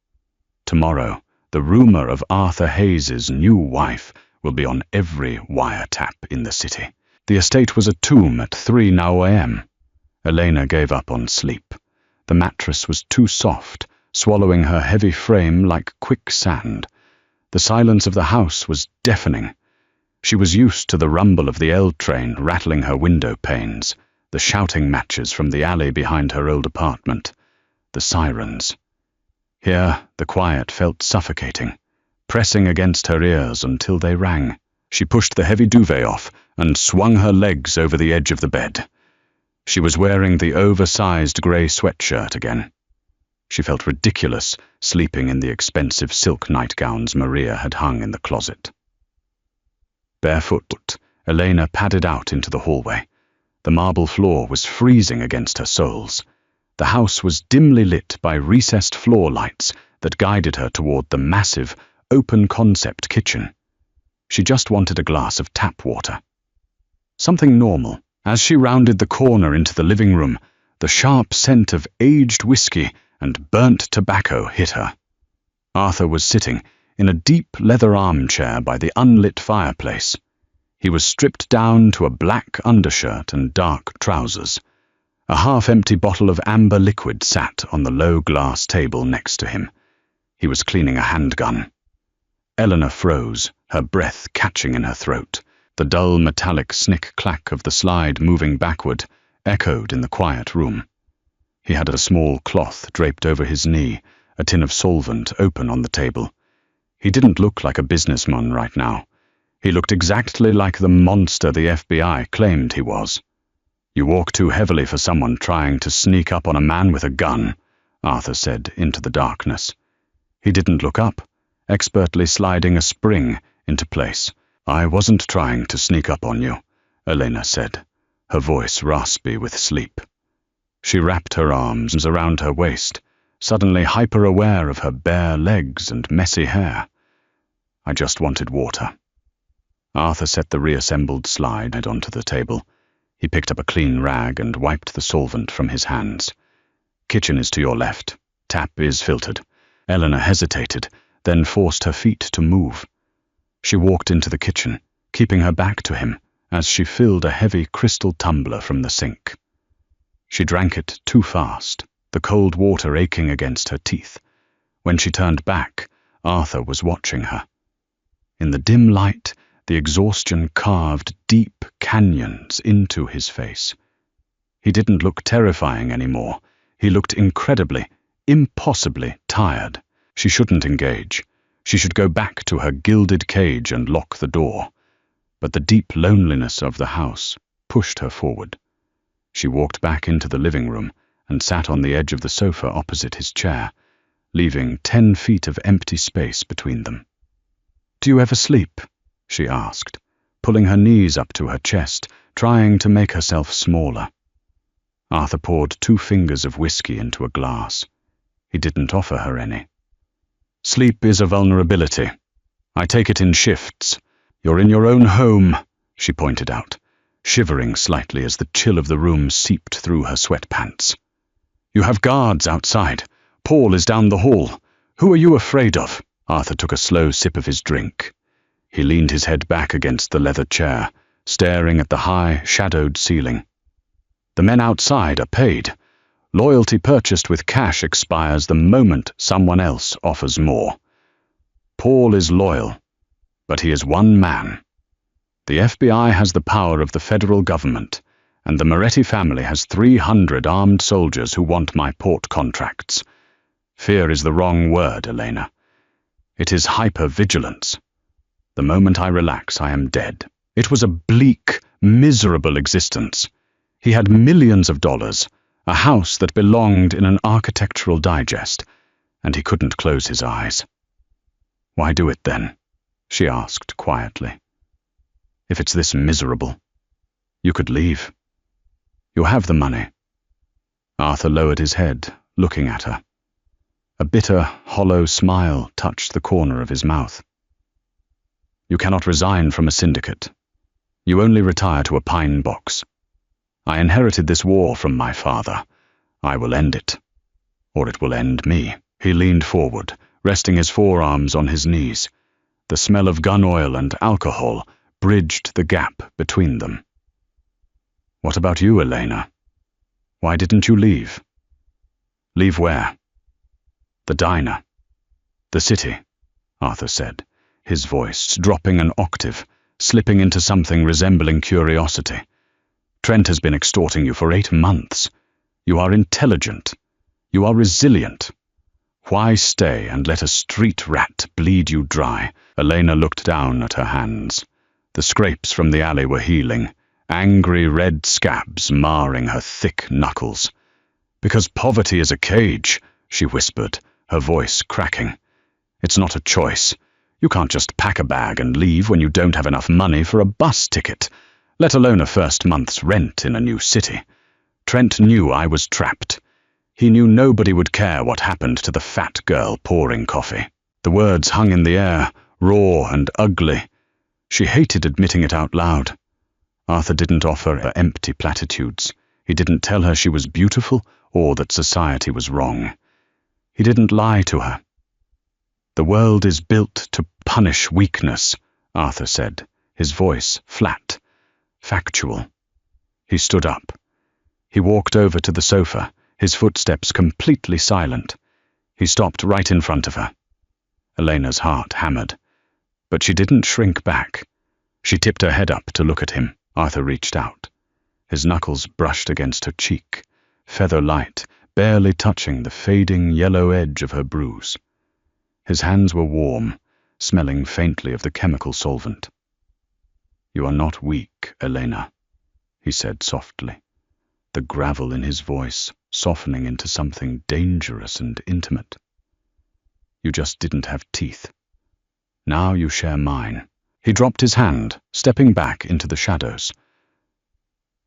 Tomorrow, the rumor of Arthur Hayes's new wife will be on every wiretap in the city." The estate was a tomb at 3 now a.m. Elena gave up on sleep. The mattress was too soft, swallowing her heavy frame like quicksand. The silence of the house was deafening. She was used to the rumble of the L train rattling her window panes, the shouting matches from the alley behind her old apartment, the sirens. Here, the quiet felt suffocating, pressing against her ears until they rang. She pushed the heavy duvet off and swung her legs over the edge of the bed. She was wearing the oversized grey sweatshirt again. She felt ridiculous sleeping in the expensive silk nightgowns Maria had hung in the closet. Barefoot, Elena padded out into the hallway. The marble floor was freezing against her soles. The house was dimly lit by recessed floor lights that guided her toward the massive, open-concept kitchen. She just wanted a glass of tap water. Something normal. As she rounded the corner into the living room, the sharp scent of aged whiskey and burnt tobacco hit her. Arthur was sitting in a deep leather armchair by the unlit fireplace. He was stripped down to a black undershirt and dark trousers. A half-empty bottle of amber liquid sat on the low glass table next to him. He was cleaning a handgun. Eleanor froze, her breath catching in her throat. The dull metallic snick-clack of the slide moving backward echoed in the quiet room. He had a small cloth draped over his knee, a tin of solvent open on the table. He didn't look like a businessman right now. He looked exactly like the monster the FBI claimed he was. "You walk too heavily for someone trying to sneak up on a man with a gun," Arthur said into the darkness. He didn't look up, expertly sliding a spring into place. "I wasn't trying to sneak up on you," Elena said, her voice raspy with sleep. She wrapped her arms around her waist, suddenly hyper-aware of her bare legs and messy hair. "I just wanted water." Arthur set the reassembled slide onto the table. He picked up a clean rag and wiped the solvent from his hands. "Kitchen is to your left. Tap is filtered." Eleanor hesitated, then forced her feet to move. She walked into the kitchen, keeping her back to him as she filled a heavy crystal tumbler from the sink. She drank it too fast, the cold water aching against her teeth. When she turned back, Arthur was watching her. In the dim light, the exhaustion carved deep canyons into his face. He didn't look terrifying anymore. He looked incredibly, impossibly tired. She shouldn't engage. She should go back to her gilded cage and lock the door. But the deep loneliness of the house pushed her forward. She walked back into the living room and sat on the edge of the sofa opposite his chair, leaving 10 feet of empty space between them. "Do you ever sleep?" she asked, pulling her knees up to her chest, trying to make herself smaller. Arthur poured 2 fingers of whiskey into a glass. He didn't offer her any. "Sleep is a vulnerability. I take it in shifts. You're in your own home," she pointed out, shivering slightly as the chill of the room seeped through her sweatpants. "You have guards outside. Paul is down the hall. Who are you afraid of?" Arthur took a slow sip of his drink. He leaned his head back against the leather chair, staring at the high, shadowed ceiling. "The men outside are paid. Loyalty purchased with cash expires the moment someone else offers more. Paul is loyal, but he is one man. The FBI has the power of the federal government, and the Moretti family has 300 armed soldiers who want my port contracts. Fear is the wrong word, Elena. It is hyper-vigilance. The moment I relax, I am dead." It was a bleak, miserable existence. He had millions of dollars, a house that belonged in an architectural digest, and he couldn't close his eyes. "Why do it then?" she asked quietly. "If it's this miserable, you could leave. You have the money." Arthur lowered his head, looking at her. A bitter, hollow smile touched the corner of his mouth. "You cannot resign from a syndicate. You only retire to a pine box. I inherited this war from my father. I will end it. Or it will end me." He leaned forward, resting his forearms on his knees. The smell of gun oil and alcohol bridged the gap between them. "What about you, Elena? Why didn't you leave?" "Leave where?" "The diner." "The city," Arthur said, his voice dropping an octave, slipping into something resembling curiosity. "Trent has been extorting you for 8 months. You are intelligent. You are resilient. Why stay and let a street rat bleed you dry?" Elena looked down at her hands. The scrapes from the alley were healing, angry red scabs marring her thick knuckles. "Because poverty is a cage," she whispered, her voice cracking. "It's not a choice. You can't just pack a bag and leave when you don't have enough money for a bus ticket, let alone a first month's rent in a new city. Trent knew I was trapped. He knew nobody would care what happened to the fat girl pouring coffee." The words hung in the air, raw and ugly. She hated admitting it out loud. Arthur didn't offer her empty platitudes. He didn't tell her she was beautiful or that society was wrong. He didn't lie to her. "The world is built to punish weakness," Arthur said, his voice flat, factual. He stood up. He walked over to the sofa, his footsteps completely silent. He stopped right in front of her. Elena's heart hammered, but she didn't shrink back. She tipped her head up to look at him. Arthur reached out. His knuckles brushed against her cheek, feather light, barely touching the fading yellow edge of her bruise. His hands were warm, smelling faintly of the chemical solvent. "You are not weak, Elena," he said softly, the gravel in his voice softening into something dangerous and intimate. "You just didn't have teeth. Now you share mine." He dropped his hand, stepping back into the shadows.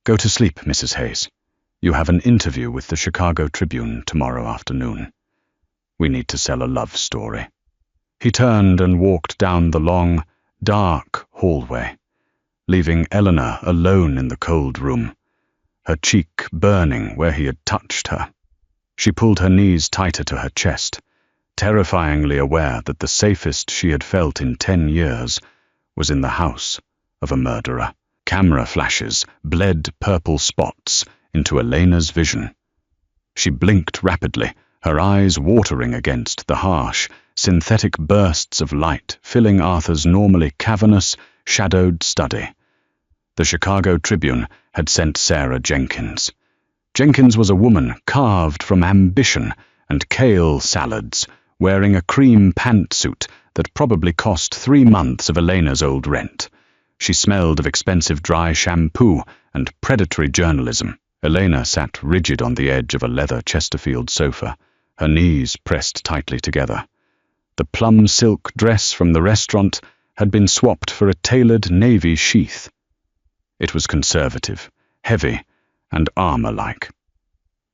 "Go to sleep, Mrs. Hayes. You have an interview with the Chicago Tribune tomorrow afternoon. We need to sell a love story." He turned and walked down the long, dark hallway, leaving Eleanor alone in the cold room, her cheek burning where he had touched her. She pulled her knees tighter to her chest, terrifyingly aware that the safest she had felt in 10 years was in the house of a murderer. Camera flashes bled purple spots into Elena's vision. She blinked rapidly, her eyes watering against the harsh, synthetic bursts of light filling Arthur's normally cavernous, shadowed study. The Chicago Tribune had sent Sarah Jenkins. Jenkins was a woman carved from ambition and kale salads, wearing a cream pantsuit that probably cost 3 months of Elena's old rent. She smelled of expensive dry shampoo and predatory journalism. Elena sat rigid on the edge of a leather Chesterfield sofa, her knees pressed tightly together. The plum silk dress from the restaurant had been swapped for a tailored navy sheath. It was conservative, heavy, and armor-like.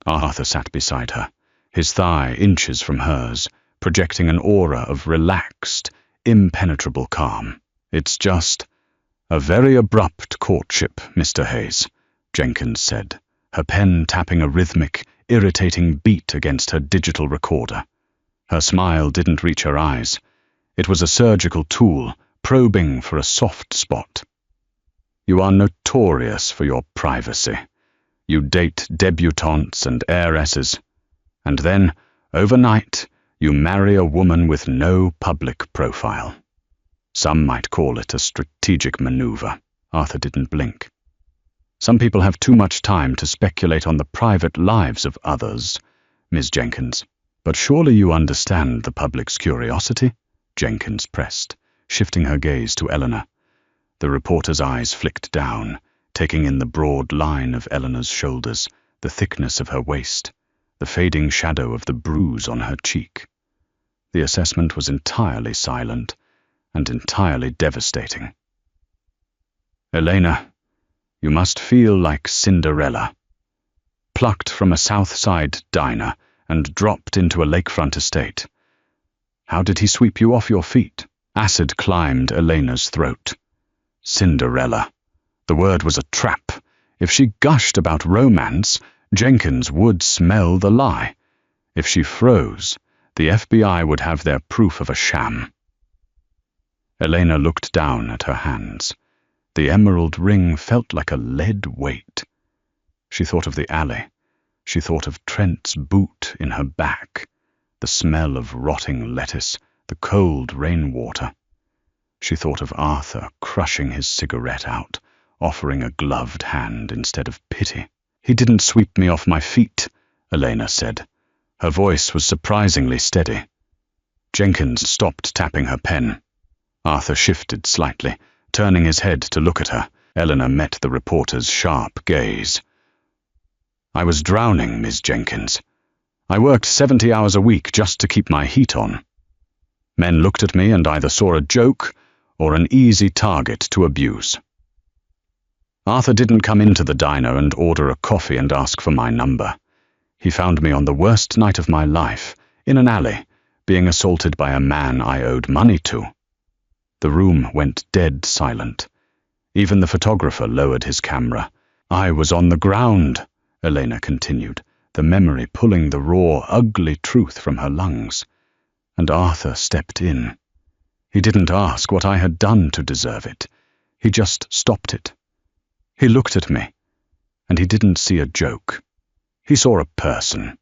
Arthur sat beside her, his thigh inches from hers, projecting an aura of relaxed, impenetrable calm. "It's just a very abrupt courtship, Mr. Hayes," Jenkins said, her pen tapping a rhythmic, irritating beat against her digital recorder. Her smile didn't reach her eyes. It was a surgical tool, probing for a soft spot. "You are notorious for your privacy. You date debutantes and heiresses, and then, overnight, you marry a woman with no public profile. Some might call it a strategic maneuver." Arthur didn't blink. "Some people have too much time to speculate on the private lives of others, Ms. Jenkins. But surely you understand the public's curiosity?" Jenkins pressed, shifting her gaze to Eleanor. The reporter's eyes flicked down, taking in the broad line of Eleanor's shoulders, the thickness of her waist, the fading shadow of the bruise on her cheek. The assessment was entirely silent and entirely devastating. "Elena, you must feel like Cinderella. Plucked from a South Side diner and dropped into a lakefront estate. How did he sweep you off your feet?" Acid climbed Elena's throat. Cinderella. The word was a trap. If she gushed about romance, Jenkins would smell the lie. If she froze, the FBI would have their proof of a sham. Elena looked down at her hands. The emerald ring felt like a lead weight. She thought of the alley. She thought of Trent's boot in her back, the smell of rotting lettuce, the cold rainwater. She thought of Arthur crushing his cigarette out, offering a gloved hand instead of pity. "He didn't sweep me off my feet," Elena said. Her voice was surprisingly steady. Jenkins stopped tapping her pen. Arthur shifted slightly, turning his head to look at her. Eleanor met the reporter's sharp gaze. "I was drowning, Ms. Jenkins. I worked 70 hours a week just to keep my heat on. Men looked at me and either saw a joke or an easy target to abuse. Arthur didn't come into the diner and order a coffee and ask for my number. He found me on the worst night of my life, in an alley, being assaulted by a man I owed money to." The room went dead silent. Even the photographer lowered his camera. "I was on the ground," Elena continued, the memory pulling the raw, ugly truth from her lungs. And Arthur stepped in. He didn't ask what I had done to deserve it. He just stopped it. He looked at me, and he didn't see a joke. He saw a person.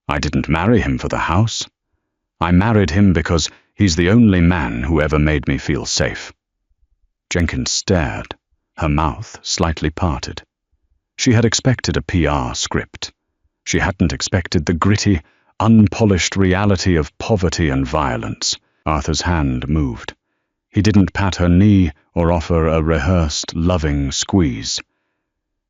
I didn't marry him for the house. I married him because he's the only man who ever made me feel safe." Jenkins stared, her mouth slightly parted. She had expected a PR script. She hadn't expected the gritty, unpolished reality of poverty and violence. Arthur's hand moved. He didn't pat her knee or offer a rehearsed, loving squeeze.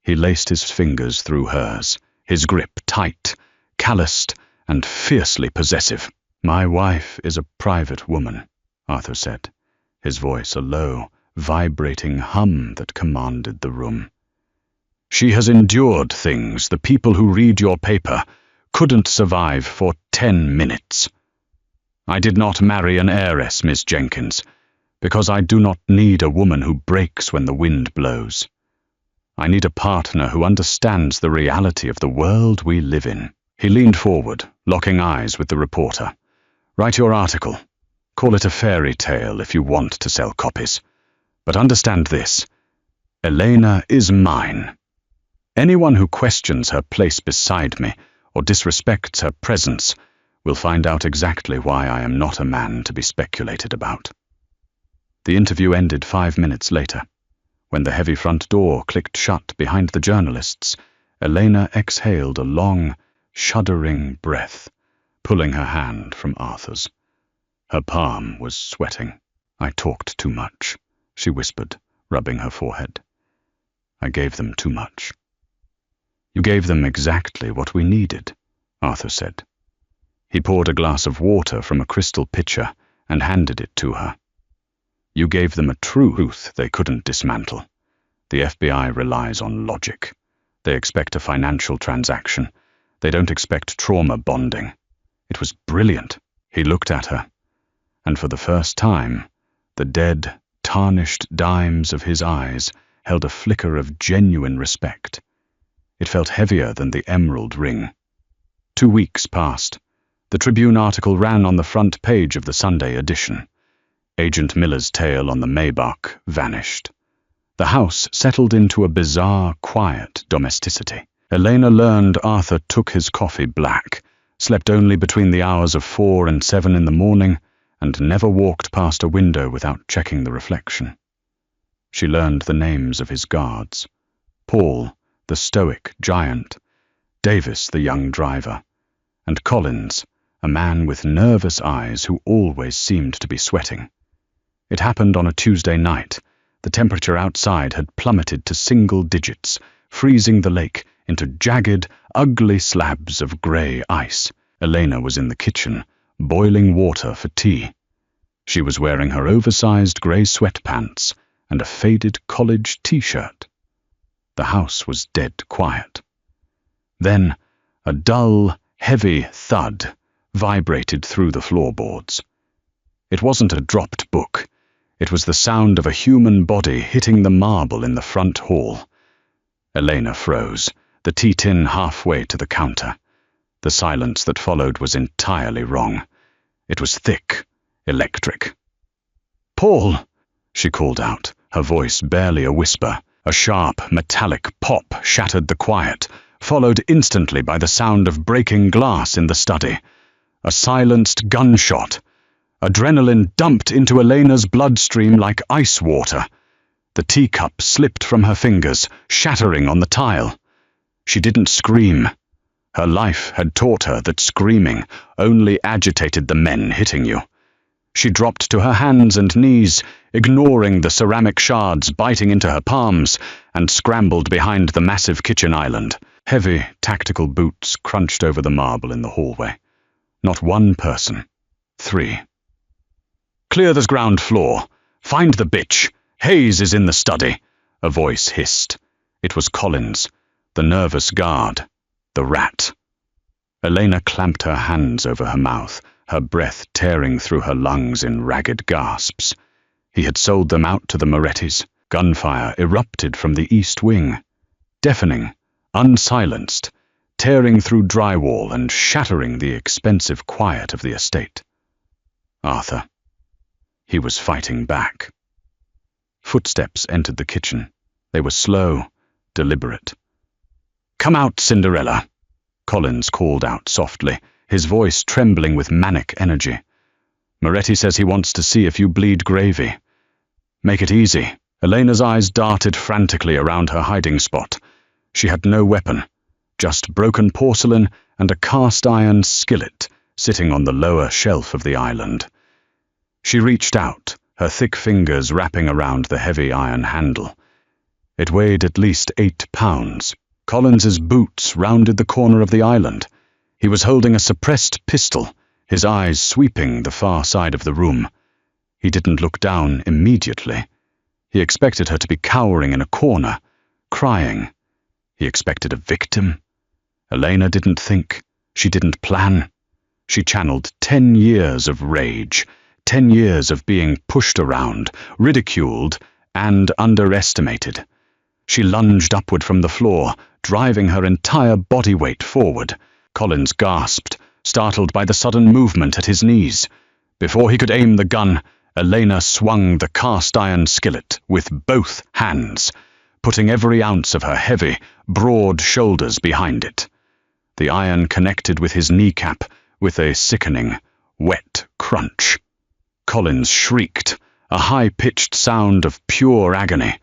He laced his fingers through hers, his grip tight, calloused, and fiercely possessive. "My wife is a private woman," Arthur said, his voice a low, vibrating hum that commanded the room. "She has endured things the people who read your paper couldn't survive for 10 minutes. I did not marry an heiress, Miss Jenkins, because I do not need a woman who breaks when the wind blows. I need a partner who understands the reality of the world we live in." He leaned forward, locking eyes with the reporter. "Write your article. Call it a fairy tale if you want to sell copies. But understand this. Elena is mine. Anyone who questions her place beside me or disrespects her presence will find out exactly why I am not a man to be speculated about." The interview ended 5 minutes later. When the heavy front door clicked shut behind the journalists, Elena exhaled a long, shuddering breath, pulling her hand from Arthur's. Her palm was sweating. "I talked too much," she whispered, rubbing her forehead. "I gave them too much." You gave them exactly what we needed, Arthur said. He poured a glass of water from a crystal pitcher and handed it to her. You gave them a truth they couldn't dismantle. The FBI relies on logic. They expect a financial transaction. They don't expect trauma bonding. It was brilliant. He looked at her, and for the first time, the dead, tarnished dimes of his eyes held a flicker of genuine respect. It felt heavier than the emerald ring. 2 weeks passed. The Tribune article ran on the front page of the Sunday edition. Agent Miller's tale on the Maybach vanished. The house settled into a bizarre, quiet domesticity. Elena learned Arthur took his coffee black, slept only between the hours of 4 and 7 in the morning, and never walked past a window without checking the reflection. She learned the names of his guards: Paul, the stoic giant; Davis, the young driver; and Collins, a man with nervous eyes who always seemed to be sweating. It happened on a Tuesday night. The temperature outside had plummeted to single digits, freezing the lake into jagged, ugly slabs of grey ice. Elena was in the kitchen, boiling water for tea. She was wearing her oversized grey sweatpants and a faded college t-shirt. The house was dead quiet. Then a dull, heavy thud vibrated through the floorboards. It wasn't a dropped book. It was the sound of a human body hitting the marble in the front hall. Elena froze, the tea tin halfway to the counter. The silence that followed was entirely wrong. It was thick, electric. "Paul!" she called out, her voice barely a whisper. A sharp, metallic pop shattered the quiet, followed instantly by the sound of breaking glass in the study. A silenced gunshot. Adrenaline dumped into Elena's bloodstream like ice water. The teacup slipped from her fingers, shattering on the tile. She didn't scream. Her life had taught her that screaming only agitated the men hitting you. She dropped to her hands and knees, ignoring the ceramic shards biting into her palms, and scrambled behind the massive kitchen island. Heavy, tactical boots crunched over the marble in the hallway. Not one person. 3. "Clear the ground floor. Find the bitch. Hayes is in the study," a voice hissed. It was Collins, the nervous guard, the rat. Elena clamped her hands over her mouth, her breath tearing through her lungs in ragged gasps. He had sold them out to the Morettis. Gunfire erupted from the east wing, deafening, unsilenced, tearing through drywall and shattering the expensive quiet of the estate. Arthur. He was fighting back. Footsteps entered the kitchen. They were slow, deliberate. "Come out, Cinderella," Collins called out softly, his voice trembling with manic energy. "Moretti says he wants to see if you bleed gravy." "Make it easy." Elena's eyes darted frantically around her hiding spot. She had no weapon, just broken porcelain and a cast-iron skillet sitting on the lower shelf of the island. She reached out, her thick fingers wrapping around the heavy iron handle. It weighed at least 8 pounds. Collins's boots rounded the corner of the island. He was holding a suppressed pistol, his eyes sweeping the far side of the room. He didn't look down immediately. He expected her to be cowering in a corner, crying. He expected a victim. Elena didn't think. She didn't plan. She channeled 10 years of rage, 10 years of being pushed around, ridiculed, and underestimated. She lunged upward from the floor, driving her entire body weight forward. Collins gasped, startled by the sudden movement at his knees. Before he could aim the gun, Elena swung the cast-iron skillet with both hands, putting every ounce of her heavy, broad shoulders behind it. The iron connected with his kneecap with a sickening, wet crunch. Collins shrieked, a high-pitched sound of pure agony.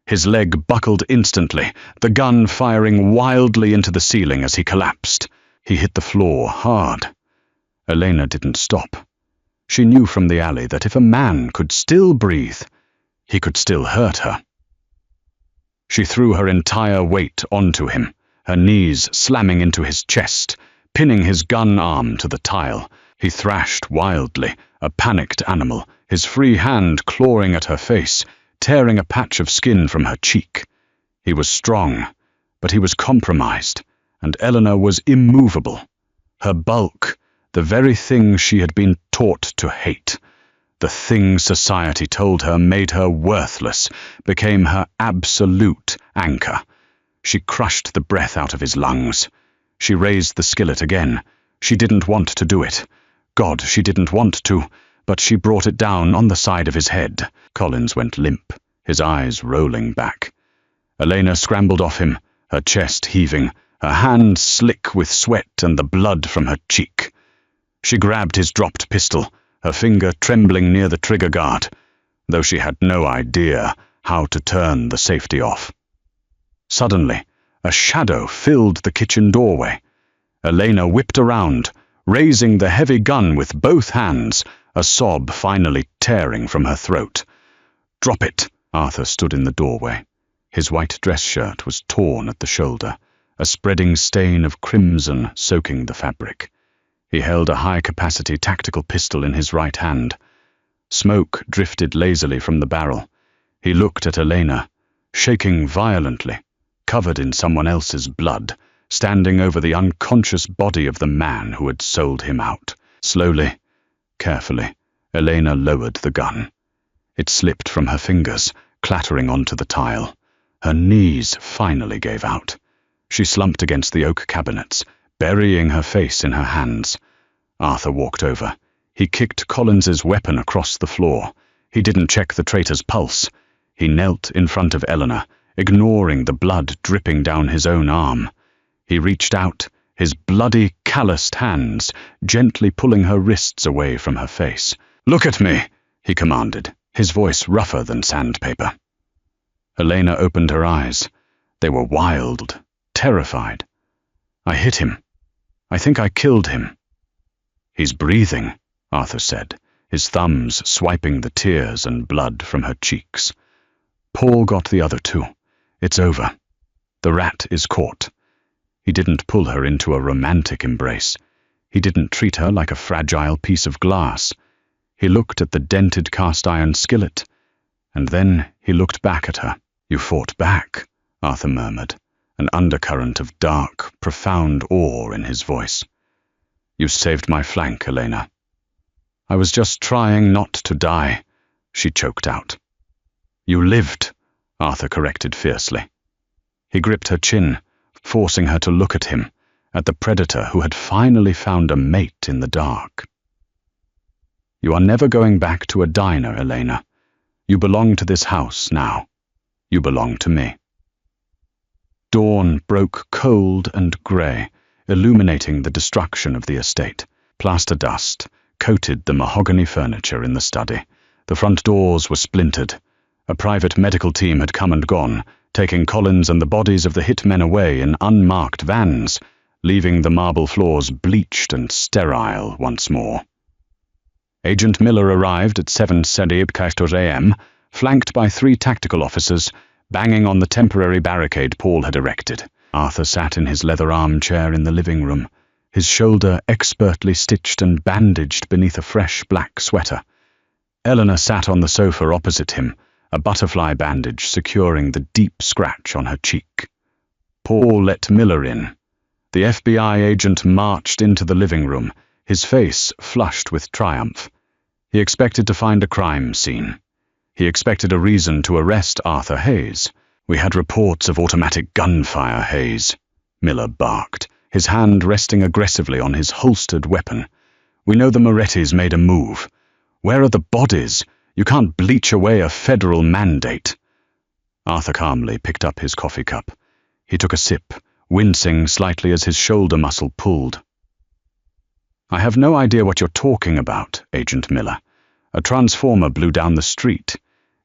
His leg buckled instantly, the gun firing wildly into the ceiling as he collapsed. He hit the floor hard. Elena didn't stop. She knew from the alley that if a man could still breathe, he could still hurt her. She threw her entire weight onto him, her knees slamming into his chest, pinning his gun arm to the tile. He thrashed wildly, a panicked animal, his free hand clawing at her face, tearing a patch of skin from her cheek. He was strong, but he was compromised, and Eleanor was immovable. Her bulk, the very thing she had been taught to hate, the thing society told her made her worthless, became her absolute anchor. She crushed the breath out of his lungs. She raised the skillet again. She didn't want to do it. God, she didn't want to, but she brought it down on the side of his head. Collins went limp, his eyes rolling back. Elena scrambled off him, her chest heaving, her hand slick with sweat and the blood from her cheek. She grabbed his dropped pistol, her finger trembling near the trigger guard, though she had no idea how to turn the safety off. Suddenly, a shadow filled the kitchen doorway. Elena whipped around, raising the heavy gun with both hands, a sob finally tearing from her throat. "Drop it!" Arthur stood in the doorway. His white dress shirt was torn at the shoulder, a spreading stain of crimson soaking the fabric. He held a high-capacity tactical pistol in his right hand. Smoke drifted lazily from the barrel. He looked at Elena, shaking violently, covered in someone else's blood, standing over the unconscious body of the man who had sold him out. Slowly, carefully, Elena lowered the gun. It slipped from her fingers, clattering onto the tile. Her knees finally gave out. She slumped against the oak cabinets, burying her face in her hands. Arthur walked over. He kicked Collins's weapon across the floor. He didn't check the traitor's pulse. He knelt in front of Eleanor, ignoring the blood dripping down his own arm. He reached out, his bloody, calloused hands gently pulling her wrists away from her face. "Look at me," he commanded, his voice rougher than sandpaper. Elena opened her eyes. They were wild, terrified. "I hit him. I think I killed him." "He's breathing," Arthur said, his thumbs swiping the tears and blood from her cheeks. "Paul got the other two. It's over. The rat is caught." He didn't pull her into a romantic embrace. He didn't treat her like a fragile piece of glass. He looked at the dented cast-iron skillet, and then he looked back at her. "You fought back," Arthur murmured, an undercurrent of dark, profound awe in his voice. "You saved my flank, Elena." "I was just trying not to die," she choked out. "You lived," Arthur corrected fiercely. He gripped her chin, forcing her to look at him, at the predator who had finally found a mate in the dark. "You are never going back to a diner, Elena. You belong to this house now. You belong to me." Dawn broke cold and grey, illuminating the destruction of the estate. Plaster dust coated the mahogany furniture in the study. The front doors were splintered. A private medical team had come and gone, taking Collins and the bodies of the hit men away in unmarked vans, leaving the marble floors bleached and sterile once more. Agent Miller arrived at 7:15 a.m., flanked by 3 tactical officers, banging on the temporary barricade Paul had erected. Arthur sat in his leather armchair in the living room, his shoulder expertly stitched and bandaged beneath a fresh black sweater. Eleanor sat on the sofa opposite him, a butterfly bandage securing the deep scratch on her cheek. Paul let Miller in. The FBI agent marched into the living room, his face flushed with triumph. He expected to find a crime scene. He expected a reason to arrest Arthur Hayes. "We had reports of automatic gunfire, Hayes," Miller barked, his hand resting aggressively on his holstered weapon. "We know the Morettis made a move. Where are the bodies? You can't bleach away a federal mandate." Arthur calmly picked up his coffee cup. He took a sip, wincing slightly as his shoulder muscle pulled. "I have no idea what you're talking about, Agent Miller. A transformer blew down the street.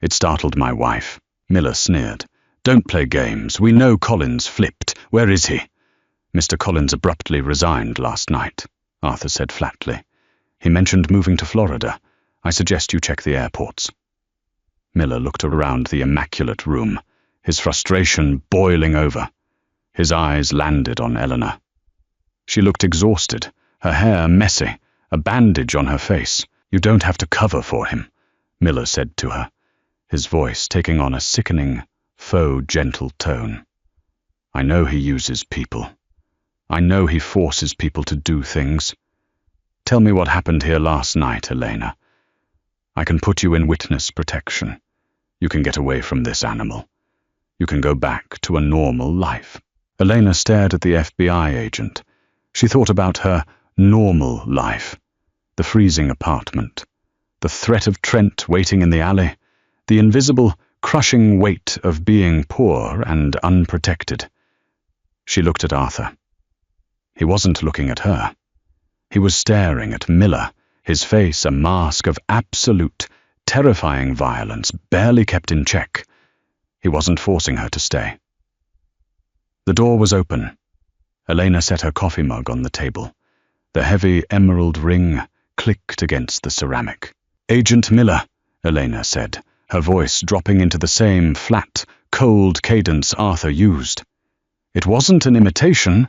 It startled my wife." Miller sneered. "Don't play games. We know Collins flipped. Where is he?" "Mr. Collins abruptly resigned last night," Arthur said flatly. "He mentioned moving to Florida. I suggest you check the airports." Miller looked around the immaculate room, his frustration boiling over. His eyes landed on Eleanor. She looked exhausted, her hair messy, a bandage on her face. "You don't have to cover for him," Miller said to her, his voice taking on a sickening, faux gentle tone. "I know he uses people. I know he forces people to do things. Tell me what happened here last night, Elena. I can put you in witness protection. You can get away from this animal. You can go back to a normal life." Elena stared at the FBI agent. She thought about her normal life, the freezing apartment, the threat of Trent waiting in the alley, the invisible, crushing weight of being poor and unprotected. She looked at Arthur. He wasn't looking at her. He was staring at Miller, his face a mask of absolute, terrifying violence, barely kept in check. He wasn't forcing her to stay. The door was open. Elena set her coffee mug on the table. The heavy emerald ring clicked against the ceramic. "Agent Miller," Elena said, her voice dropping into the same flat, cold cadence Arthur used. It wasn't an imitation.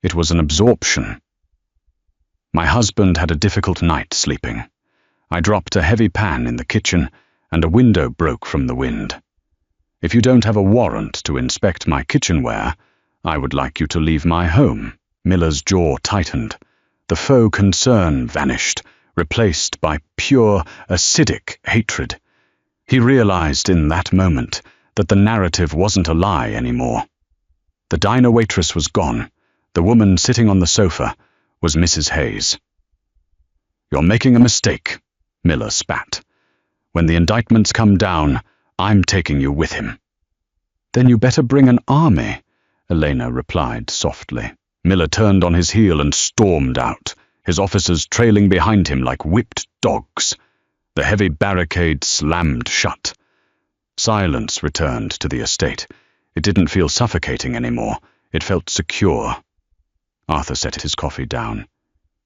It was an absorption. "My husband had a difficult night sleeping. I dropped a heavy pan in the kitchen, and a window broke from the wind. If you don't have a warrant to inspect my kitchenware, I would like you to leave my home." Miller's jaw tightened. The faux concern vanished, replaced by pure, acidic hatred. He realized in that moment that the narrative wasn't a lie anymore. The diner waitress was gone. The woman sitting on the sofa was Mrs. Hayes. "You're making a mistake," Miller spat. "When the indictments come down, I'm taking you with him." "Then you better bring an army," Elena replied softly. Miller turned on his heel and stormed out, his officers trailing behind him like whipped dogs. The heavy barricade slammed shut. Silence returned to the estate. It didn't feel suffocating anymore. It felt secure. Arthur set his coffee down.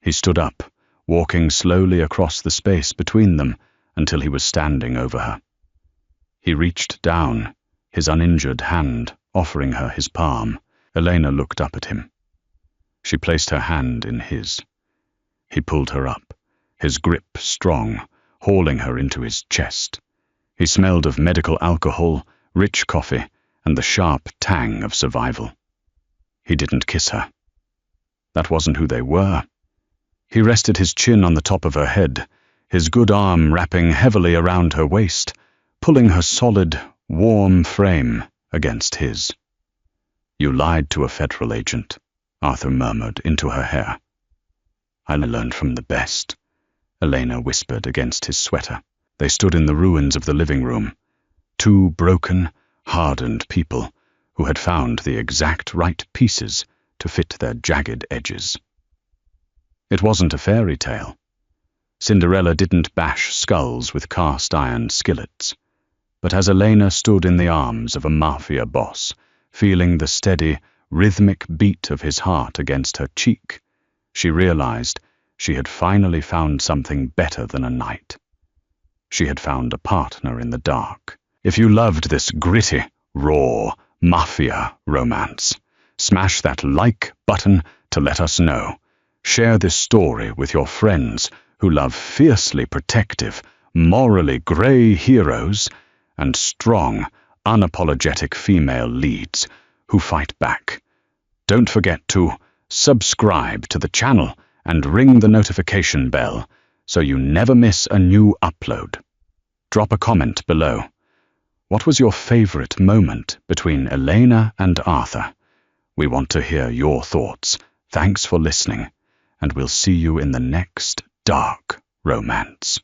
He stood up, walking slowly across the space between them until he was standing over her. He reached down, his uninjured hand offering her his palm. Elena looked up at him. She placed her hand in his. He pulled her up, his grip strong, hauling her into his chest. He smelled of medical alcohol, rich coffee, and the sharp tang of survival. He didn't kiss her. That wasn't who they were. He rested his chin on the top of her head, his good arm wrapping heavily around her waist, pulling her solid, warm frame against his. "You lied to a federal agent," Arthur murmured into her hair. "I learned from the best," Elena whispered against his sweater. They stood in the ruins of the living room, two broken, hardened people who had found the exact right pieces to fit their jagged edges. It wasn't a fairy tale. Cinderella didn't bash skulls with cast-iron skillets. But as Elena stood in the arms of a mafia boss, feeling the steady, rhythmic beat of his heart against her cheek, she realized she had finally found something better than a knight. She had found a partner in the dark. If you loved this gritty, raw, mafia romance, smash that like button to let us know. Share this story with your friends who love fiercely protective, morally grey heroes and strong, unapologetic female leads who fight back. Don't forget to subscribe to the channel and ring the notification bell so you never miss a new upload. Drop a comment below. What was your favorite moment between Elena and Arthur? We want to hear your thoughts. Thanks for listening, and we'll see you in the next dark romance.